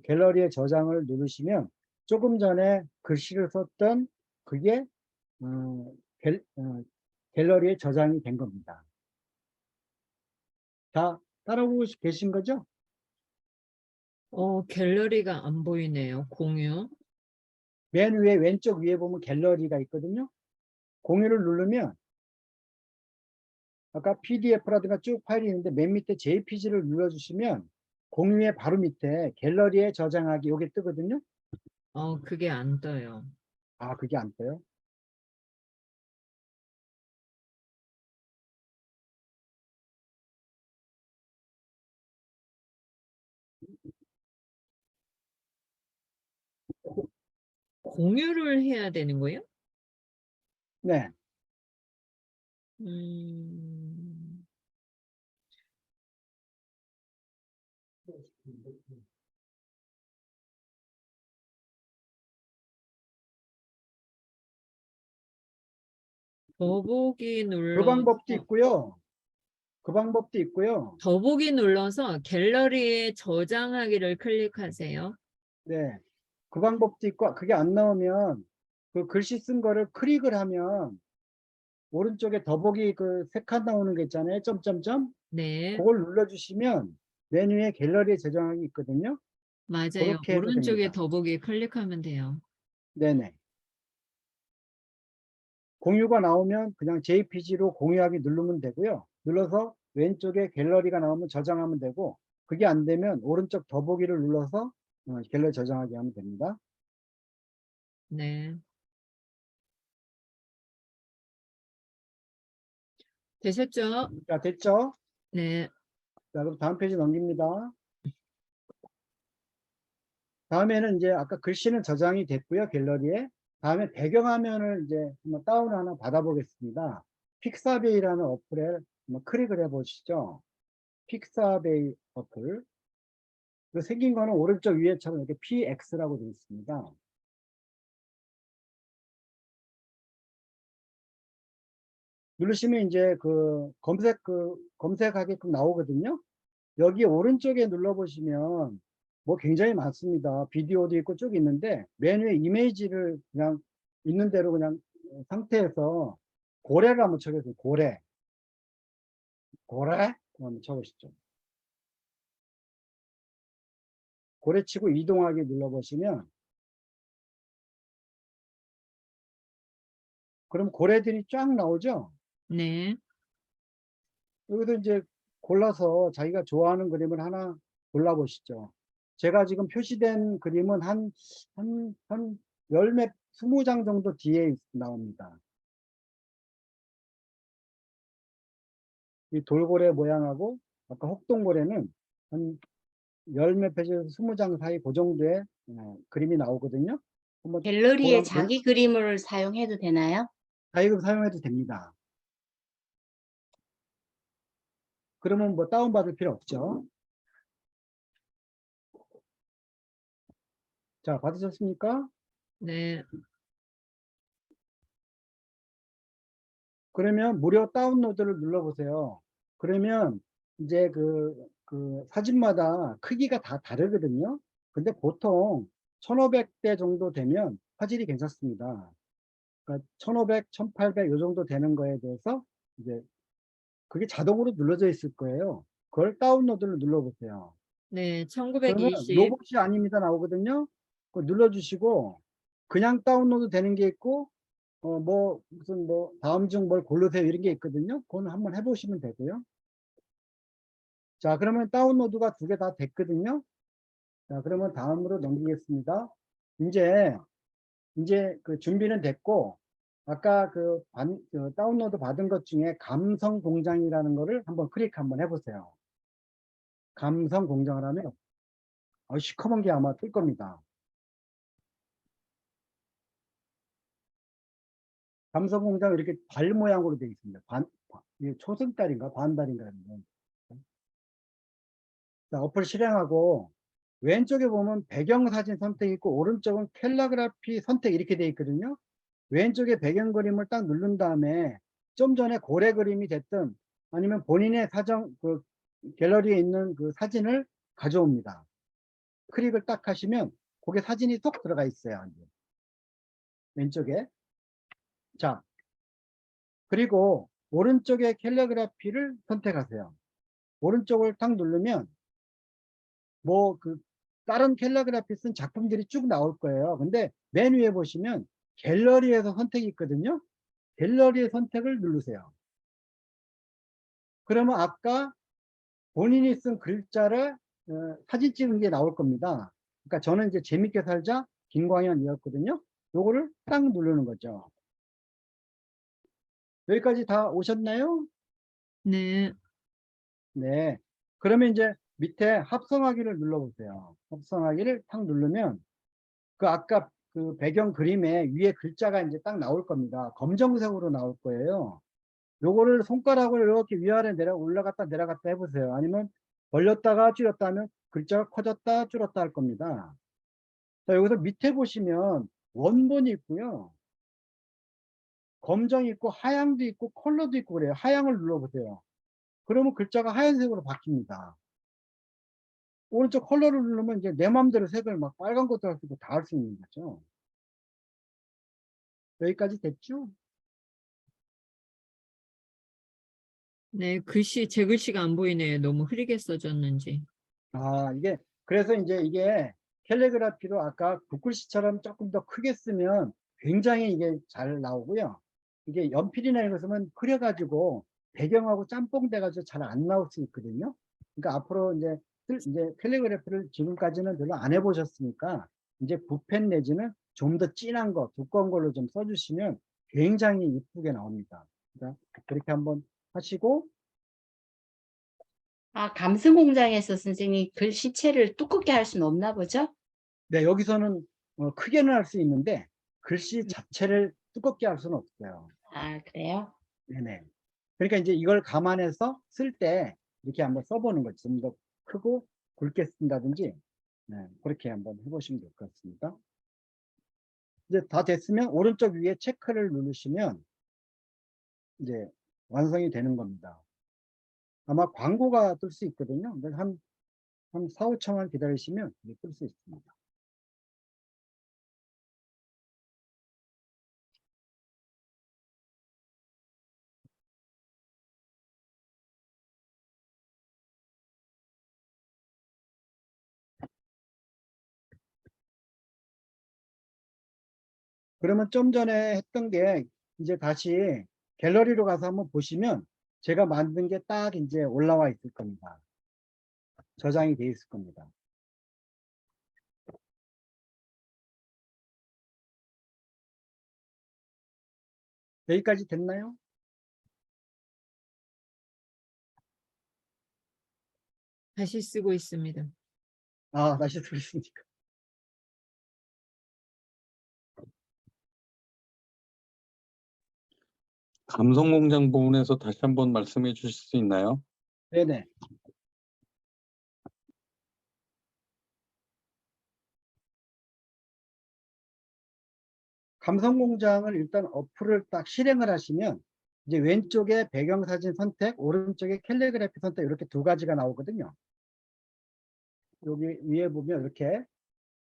갤러리에 저장을 누르시면 조금 전에 글씨를 썼던 그게 갤러리에 저장이 된 겁니다. 다 따라오고 계신 거죠?
갤러리가 안 보이네요. 공유.
맨 위에 왼쪽 위에 보면 갤러리가 있거든요. 공유를 누르면 아까 PDF라든가 쭉 파일이 있는데 맨 밑에 JPG를 눌러주시면 공유의 바로 밑에 갤러리에 저장하기 이게 뜨거든요.
그게 안 떠요.
아, 그게 안 떠요?
공유를 해야 되는 거예요?
네.
음, 더보기
그
눌러서
방법도 있고요. 그 방법도 있고요.
더보기 눌러서 갤러리에 저장하기를 클릭하세요.
네. 그 방법도 있고 그게 안 나오면 그 글씨 쓴 거를 클릭을 하면 오른쪽에 더보기 세 칸 나오는 게 있잖아요. 점점점.
네,
그걸 눌러주시면 메뉴에 갤러리에 저장하기 있거든요.
맞아요.
그렇게 해도
오른쪽에
됩니다.
더보기 클릭하면 돼요.
네네. 공유가 나오면 그냥 JPG로 공유하기 누르면 되고요. 눌러서 왼쪽에 갤러리가 나오면 저장하면 되고 그게 안 되면 오른쪽 더보기를 눌러서 갤러리 저장하기 하면 됩니다.
네. 되셨죠?
자, 됐죠?
네.
자, 그럼 다음 페이지 넘깁니다. 다음에는 이제 아까 글씨는 저장이 됐고요. 갤러리에. 다음에 배경화면을 이제 한번 다운 하나 받아보겠습니다. 픽사베이라는 어플에 한번 클릭을 해보시죠. 픽사베이 어플. 생긴 거는 오른쪽 위에처럼 이렇게 PX라고 되어 있습니다. 누르시면 이제 검색하게끔 나오거든요. 여기 오른쪽에 눌러보시면 뭐 굉장히 많습니다. 비디오도 있고 쭉 있는데 맨 위에 이미지를 그냥 있는 대로 그냥 상태에서 고래를 한번 쳐보세요. 고래. 고래? 한번 쳐보시죠. 고래 치고 이동하기 눌러보시면 그럼 고래들이 쫙 나오죠?
네.
여기서 이제 골라서 자기가 좋아하는 그림을 하나 골라보시죠. 제가 지금 표시된 그림은 한 열 몇, 20장 정도 뒤에 나옵니다. 이 돌고래 모양하고 아까 혹동고래는 한 열 몇 페이지에서 20장 사이 그 정도의 그림이 나오거든요. 한번
갤러리에
그걸
자기 그림을 사용해도 되나요?
자기가 사용해도 됩니다. 그러면 뭐 다운받을 필요 없죠. 자, 받으셨습니까?
네.
그러면 무료 다운로드를 눌러보세요. 그러면 이제 그 사진마다 크기가 다 다르거든요. 근데 보통 1500대 정도 되면 화질이 괜찮습니다. 그러니까 1500, 1800 요 정도 되는 거에 대해서 이제 그게 자동으로 눌러져 있을 거예요. 그걸 다운로드를 눌러보세요.
네.
그러면
1920.
로봇이 아닙니다 나오거든요. 그거 눌러주시고 그냥 다운로드 되는 게 있고 뭐 무슨 뭐 다음 중 뭘 고르세요 이런 게 있거든요. 그건 한번 해보시면 되고요. 자, 그러면 다운로드가 2개 다 됐거든요. 자, 그러면 다음으로 넘기겠습니다. 이제 그 준비는 됐고 아까 그 다운로드 받은 것 중에 감성 공장이라는 거를 한번 클릭 한번 해보세요. 감성 공장을 하면 시커먼 게 아마 뜰 겁니다. 감성 공장 이렇게 달 모양으로 되어 있습니다. 이게 초승달인가 반달인가 하는 자, 어플 실행하고 왼쪽에 보면 배경사진 선택 있고 오른쪽은 캘리그라피 선택 이렇게 되어 있거든요. 왼쪽에 배경 그림을 딱 누른 다음에 좀 전에 고래 그림이 됐든 아니면 본인의 그 갤러리에 있는 그 사진을 가져옵니다. 클릭을 딱 하시면 거기에 사진이 쏙 들어가 있어요. 왼쪽에. 자, 그리고 오른쪽에 캘리그라피를 선택하세요. 오른쪽을 딱 누르면 뭐 그 다른 캘리그라피 쓴 작품들이 쭉 나올 거예요. 근데 맨 위에 보시면 갤러리에서 선택이 있거든요. 갤러리의 선택을 누르세요. 그러면 아까 본인이 쓴 글자를 사진 찍은 게 나올 겁니다. 그러니까 저는 이제 재밌게 살자 김광현이었거든요. 요거를 딱 누르는 거죠. 여기까지 다 오셨나요?
네.
네. 그러면 이제 밑에 합성하기를 눌러보세요. 합성하기를 탁 누르면 그 아까 그 배경 그림에 위에 글자가 이제 딱 나올 겁니다. 검정색으로 나올 거예요. 요거를 손가락을 이렇게 위아래 올라갔다 내려갔다 해보세요. 아니면 벌렸다가 줄였다 하면 글자가 커졌다 줄었다 할 겁니다. 자, 여기서 밑에 보시면 원본이 있고요. 검정이 있고 하향도 있고 컬러도 있고 그래요. 하향을 눌러보세요. 그러면 글자가 하얀색으로 바뀝니다. 오른쪽 컬러를 누르면 이제 내 마음대로 색을 막 빨간 것도 할 수 있고 다 할 수 있는 거죠. 여기까지 됐죠?
네. 제 글씨가 안 보이네요. 너무 흐리게 써졌는지.
그래서 이제 이게 캘리그라피로 아까 붓글씨처럼 조금 더 크게 쓰면 굉장히 이게 잘 나오고요. 이게 연필이나 이런 거 쓰면 흐려가지고 배경하고 짬뽕 돼가지고 잘 안 나올 수 있거든요. 그러니까 앞으로 이제 캘리그래피를 지금까지는 별로 안 해보셨으니까 이제 붓펜 내지는 좀 더 진한 거, 두꺼운 걸로 좀 써주시면 굉장히 이쁘게 나옵니다. 그러니까 그렇게 한번 하시고
감성공장에서 선생님 글씨체를 두껍게 할 수는 없나 보죠?
네, 여기서는 크게는 할 수 있는데 글씨 자체를 두껍게 할 수는 없어요.
그래요?
네네. 그러니까 이제 이걸 감안해서 쓸 때 이렇게 한번 써보는 거죠. 좀 더 크고 굵게 쓴다든지 그렇게 한번 해보시면 될 것 같습니다. 이제 다 됐으면 오른쪽 위에 체크를 누르시면 이제 완성이 되는 겁니다. 아마 광고가 뜰 수 있거든요. 한 4, 5초만 기다리시면 끌 수 있습니다. 그러면 좀 전에 했던 게 이제 다시 갤러리로 가서 한번 보시면 제가 만든 게 딱 이제 올라와 있을 겁니다. 저장이 돼 있을 겁니다. 여기까지 됐나요?
다시 쓰고 있습니다.
아, 다시 들으시니까.
감성공장 부분에서 다시 한번 말씀해 주실 수 있나요?
네네. 감성공장을 일단 어플을 딱 실행을 하시면 이제 왼쪽에 배경사진 선택, 오른쪽에 캘리그래피 선택 이렇게 두 가지가 나오거든요. 여기 위에 보면 이렇게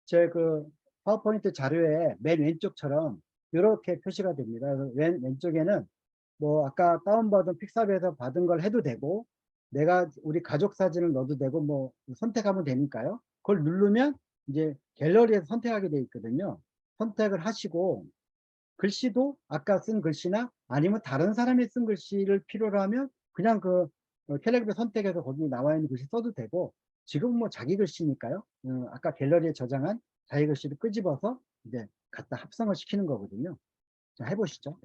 제 그 파워포인트 자료에 맨 왼쪽처럼 이렇게 표시가 됩니다. 그래서 왼쪽에는 뭐 아까 다운받은 픽사비에서 받은 걸 해도 되고 내가 우리 가족 사진을 넣어도 되고 뭐 선택하면 되니까요. 그걸 누르면 이제 갤러리에서 선택하게 돼 있거든요. 선택을 하시고 글씨도 아까 쓴 글씨나 아니면 다른 사람이 쓴 글씨를 필요로 하면 그냥 그 캘리그래피 선택해서 거기 나와 있는 글씨 써도 되고 지금 뭐 자기 글씨니까요. 아까 갤러리에 저장한 자기 글씨를 끄집어서 이제 갖다 합성을 시키는 거거든요. 자, 해보시죠.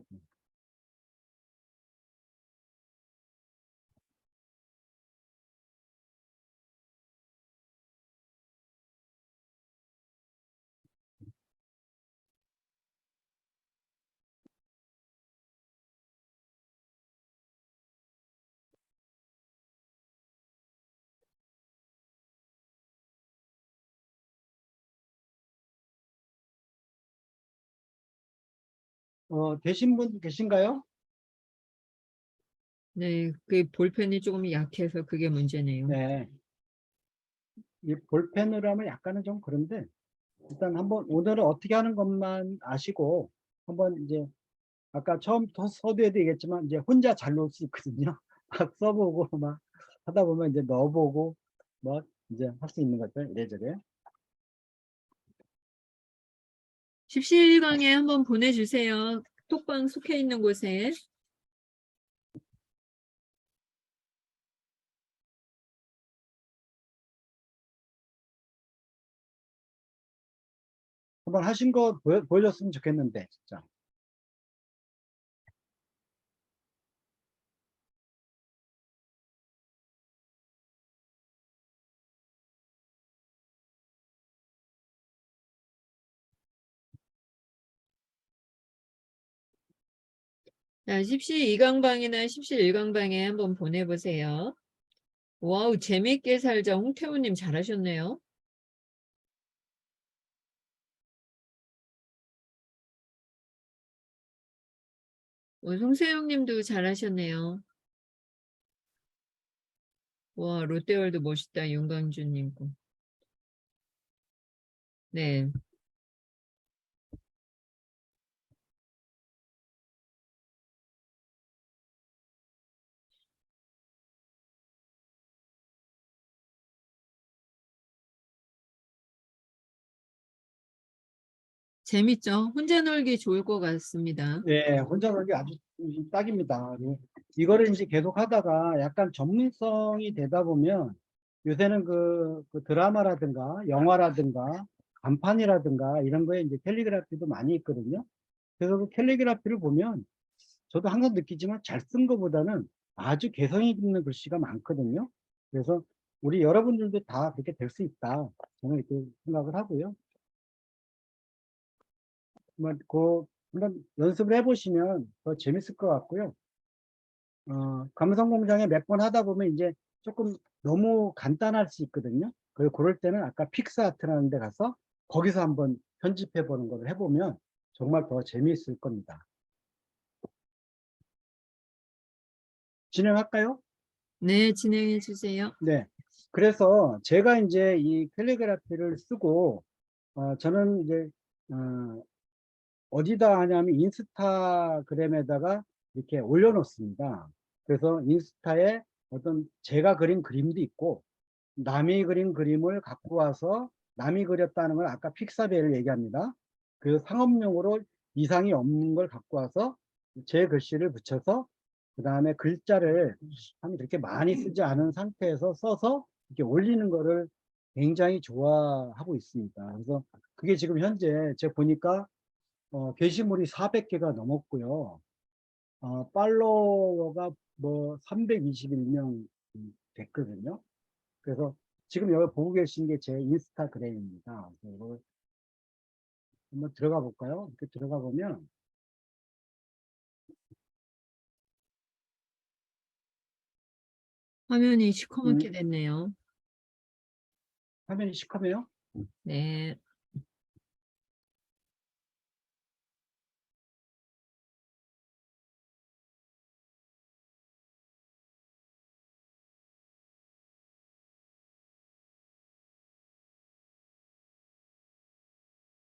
되신 분 계신가요?
네, 그 볼펜이 조금 약해서 그게 문제네요.
네. 이 볼펜으로 하면 약간은 좀 그런데 일단 한번 오늘은 어떻게 하는 것만 아시고 한번 이제 아까 처음부터 서두에도 얘기했지만 이제 혼자 잘 놓을 수 있거든요. 막 써보고 막 하다 보면 이제 넣어보고 뭐 이제 할 수 있는 것들 이래저래.
십시일강에 한번 보내주세요. 톡방 속해 있는 곳에.
한번 하신 거 보여줬으면 좋겠는데 진짜.
자, 십시이강방이나 십시일강방에 한번 보내보세요. 와우, 재밌게 살자. 홍태우님 잘하셨네요. 송세영님도 잘하셨네요. 와, 롯데월드 멋있다. 윤광주님 거. 네. 재밌죠? 혼자 놀기 좋을 것 같습니다.
예, 혼자 놀기 아주 딱입니다. 이거를 이제 계속 하다가 약간 전문성이 되다 보면 요새는 그 드라마라든가 영화라든가 간판이라든가 이런 거에 이제 캘리그라피도 많이 있거든요. 그래서 그 캘리그라피를 보면 저도 항상 느끼지만 잘 쓴 것보다는 아주 개성 있는 글씨가 많거든요. 그래서 우리 여러분들도 다 그렇게 될 수 있다. 저는 이렇게 생각을 하고요. 한번 연습을 해보시면 더 재밌을 것 같고요. 감성공장에 몇 번 하다 보면 이제 조금 너무 간단할 수 있거든요. 그럴 때는 아까 픽스아트라는 데 가서 거기서 한번 편집해 보는 걸 해보면 정말 더 재미있을 겁니다. 진행할까요?
네, 진행해 주세요.
네. 그래서 제가 이제 이 캘리그라피를 쓰고 저는 이제 어디다 하냐면 인스타그램에다가 이렇게 올려놓습니다. 그래서 인스타에 어떤 제가 그린 그림도 있고 남이 그린 그림을 갖고 와서 남이 그렸다는 걸 아까 픽사벨을 얘기합니다. 그 상업용으로 이상이 없는 걸 갖고 와서 제 글씨를 붙여서 그 다음에 글자를 한 그렇게 많이 쓰지 않은 상태에서 써서 이렇게 올리는 거를 굉장히 좋아하고 있습니다. 그래서 그게 지금 현재 제가 보니까 게시물이 400개가 넘었고요. 팔로워가 뭐 321명 됐거든요. 그래서 지금 여기 보고 계신 게 제 인스타그램입니다. 그래서 이걸 한번 들어가 볼까요? 이렇게 들어가 보면
화면이 시커멓게 됐네요.
화면이 시커매요.
네.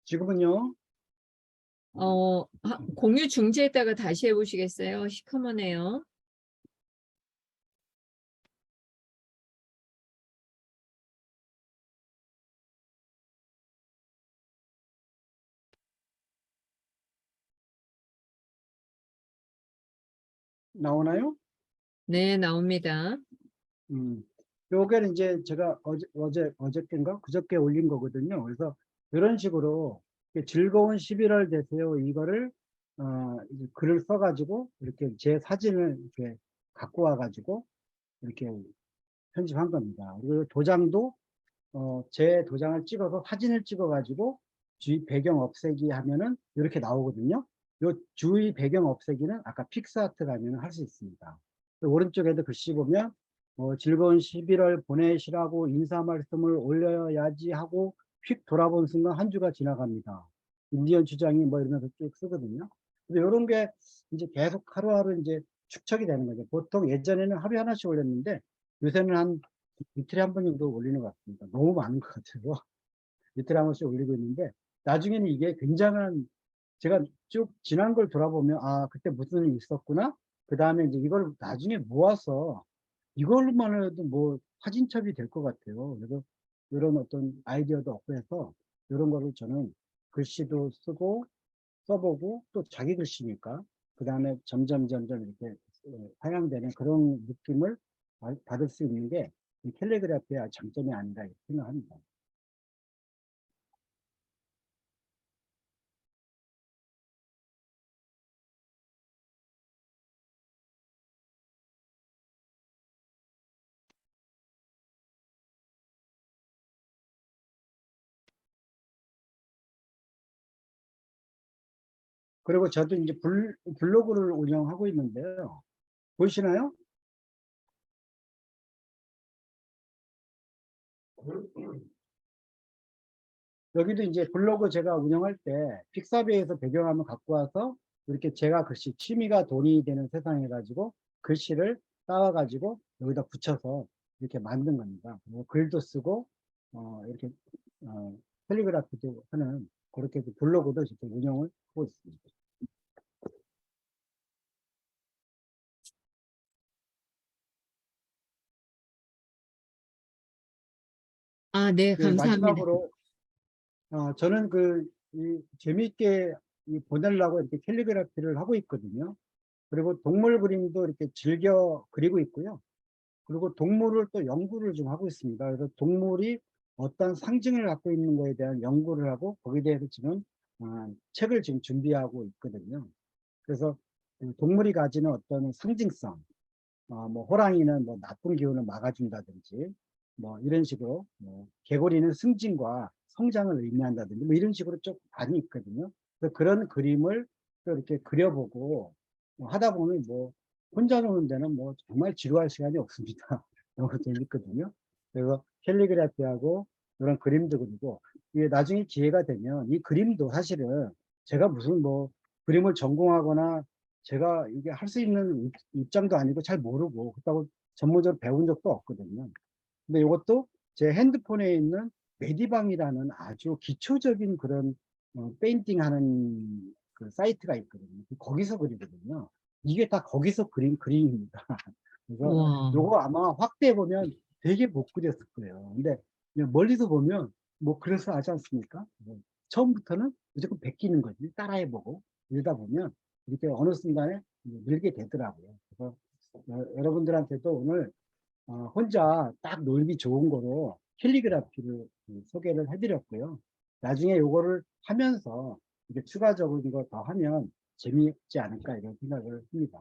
지금은요.
공유 중지했다가 다시 해보시겠어요? 시커먼해요.
나오나요?
네, 나옵니다.
요게는 이제 제가 어저께인가 그저께 올린 거거든요. 그래서 이런 식으로 이렇게 즐거운 11월 되세요. 이거를 이제 글을 써가지고 이렇게 제 사진을 이렇게 갖고 와가지고 이렇게 편집한 겁니다. 그리고 도장도 제 도장을 찍어서 사진을 찍어가지고 주위 배경 없애기 하면은 이렇게 나오거든요. 요 주위 배경 없애기는 아까 픽스아트 가면 할 수 있습니다. 오른쪽에도 글씨 보면 즐거운 11월 보내시라고 인사 말씀을 올려야지 하고 휙 돌아본 순간 한 주가 지나갑니다. 인디언 주장이 뭐 이러면서 쭉 쓰거든요. 근데 이런 게 이제 계속 하루하루 이제 축적이 되는 거죠. 보통 예전에는 하루에 하나씩 올렸는데 요새는 한 이틀에 한 번 정도 올리는 것 같습니다. 너무 많은 것 같아요. 이틀에 한 번씩 올리고 있는데 나중에는 이게 굉장한 제가 쭉 지난 걸 돌아보면 그때 무슨 일이 있었구나. 그 다음에 이제 이걸 나중에 모아서 이걸로만 해도 뭐 사진첩이 될 것 같아요. 그래서 이런 어떤 아이디어도 얻고 해서 이런 거를 저는 글씨도 쓰고 써보고 또 자기 글씨니까 그 다음에 점점 이렇게 상향되는 그런 느낌을 받을 수 있는 게 이 캘리그라피의 장점이 아닌가 이렇게 생각합니다. 그리고 저도 이제 블로그를 운영하고 있는데요. 보시나요? 여기도 이제 블로그 제가 운영할 때 픽사비에서 배경화면 갖고 와서 이렇게 제가 글씨 취미가 돈이 되는 세상 해가지고 글씨를 따와가지고 여기다 붙여서 이렇게 만든 겁니다. 뭐 글도 쓰고 이렇게 캘리그라피도 하는 그렇게 블로그도 이렇게 운영을 하고 있습니다.
네, 감사합니다.
마지막으로 저는 재미있게 보내려고 이렇게 캘리그라피를 하고 있거든요. 그리고 동물 그림도 이렇게 즐겨 그리고 있고요. 그리고 동물을 또 연구를 좀 하고 있습니다. 그래서 동물이 어떤 상징을 갖고 있는 거에 대한 연구를 하고 거기에 대해서 지금 책을 지금 준비하고 있거든요. 그래서 동물이 가지는 어떤 상징성, 뭐 호랑이는 뭐 나쁜 기운을 막아준다든지 뭐 이런 식으로 개구리는 승진과 성장을 의미한다든지 뭐 이런 식으로 좀 많이 있거든요. 그래서 그런 그림을 또 이렇게 그려보고 하다 보면 뭐 혼자 노는 데는 뭐 정말 지루할 시간이 없습니다. 너무 재밌거든요. 그래서 캘리그라피하고 이런 그림도 그리고 이게 나중에 기회가 되면 이 그림도 사실은 제가 무슨 뭐 그림을 전공하거나 제가 이게 할 수 있는 입장도 아니고 잘 모르고 그렇다고 전문적으로 배운 적도 없거든요. 근데 이것도 제 핸드폰에 있는 메디방이라는 아주 기초적인 그런 페인팅 하는 그 사이트가 있거든요. 거기서 그리거든요. 이게 다 거기서 그린 그림입니다. 그래서
우와.
요거 아마 확대해 보면 되게 못 그렸을 거예요. 근데 그냥 멀리서 보면 뭐 그래서 하지 않습니까? 처음부터는 무조건 베끼는 거지. 따라해보고 이러다 보면 이렇게 어느 순간에 늘게 되더라고요. 그래서 여러분들한테도 오늘 혼자 딱 놀기 좋은 거로 캘리그라피를 소개를 해드렸고요. 나중에 요거를 하면서 이게 추가적인 거 더 하면 재미있지 않을까 이런 생각을 합니다.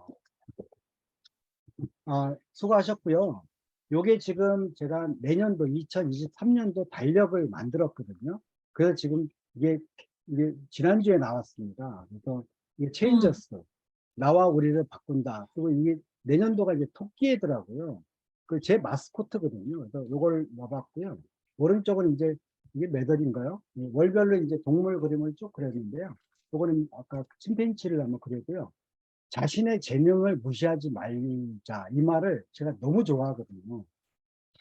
수고하셨고요. 요게 지금 제가 내년도 2023년도 달력을 만들었거든요. 그래서 지금 이게 지난주에 나왔습니다. 그래서 이게 체인저스 나와 우리를 바꾼다. 그리고 이게 내년도가 이제 토끼애더라고요. 그 제 마스코트거든요. 그래서 요걸 넣어봤고요. 오른쪽은 이제 이게 몇 월인가요? 월별로 이제 동물 그림을 쭉 그렸는데요. 요거는 아까 침팬지를 한번 그렸고요. 자신의 재능을 무시하지 말자. 이 말을 제가 너무 좋아하거든요.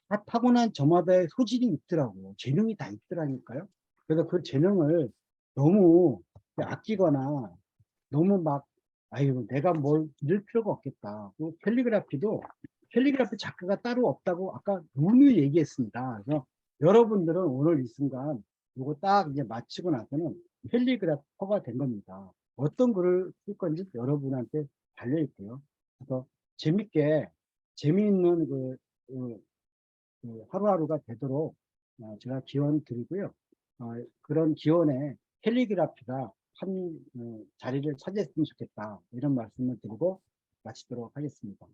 다 타고난 저마다의 소질이 있더라고요. 재능이 다 있더라니까요. 그래서 그 재능을 너무 아끼거나 너무 막 아유 내가 뭘 이럴 필요가 없겠다. 캘리그라피 작가가 따로 없다고 아까 누누이 얘기했습니다. 그래서 여러분들은 오늘 이 순간 이거 딱 이제 마치고 나서는 캘리그라퍼가 된 겁니다. 어떤 글을 쓸 건지 여러분한테 달려 있고요. 그래서 재밌게 재미있는 그 하루하루가 되도록 제가 기원 드리고요. 그런 기원에 캘리그라피가 한 자리를 차지했으면 좋겠다. 이런 말씀을 드리고 마치도록 하겠습니다.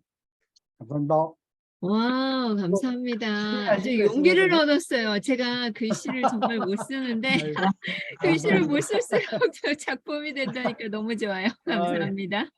감사합니다.
와, 감사합니다. 아주
준비하시고
용기를
있으면
얻었어요. 제가 글씨를 정말 못 쓰는데
아이고,
글씨를
감사합니다.
못 쓸수록 작품이 된다니까 너무 좋아요. 감사합니다.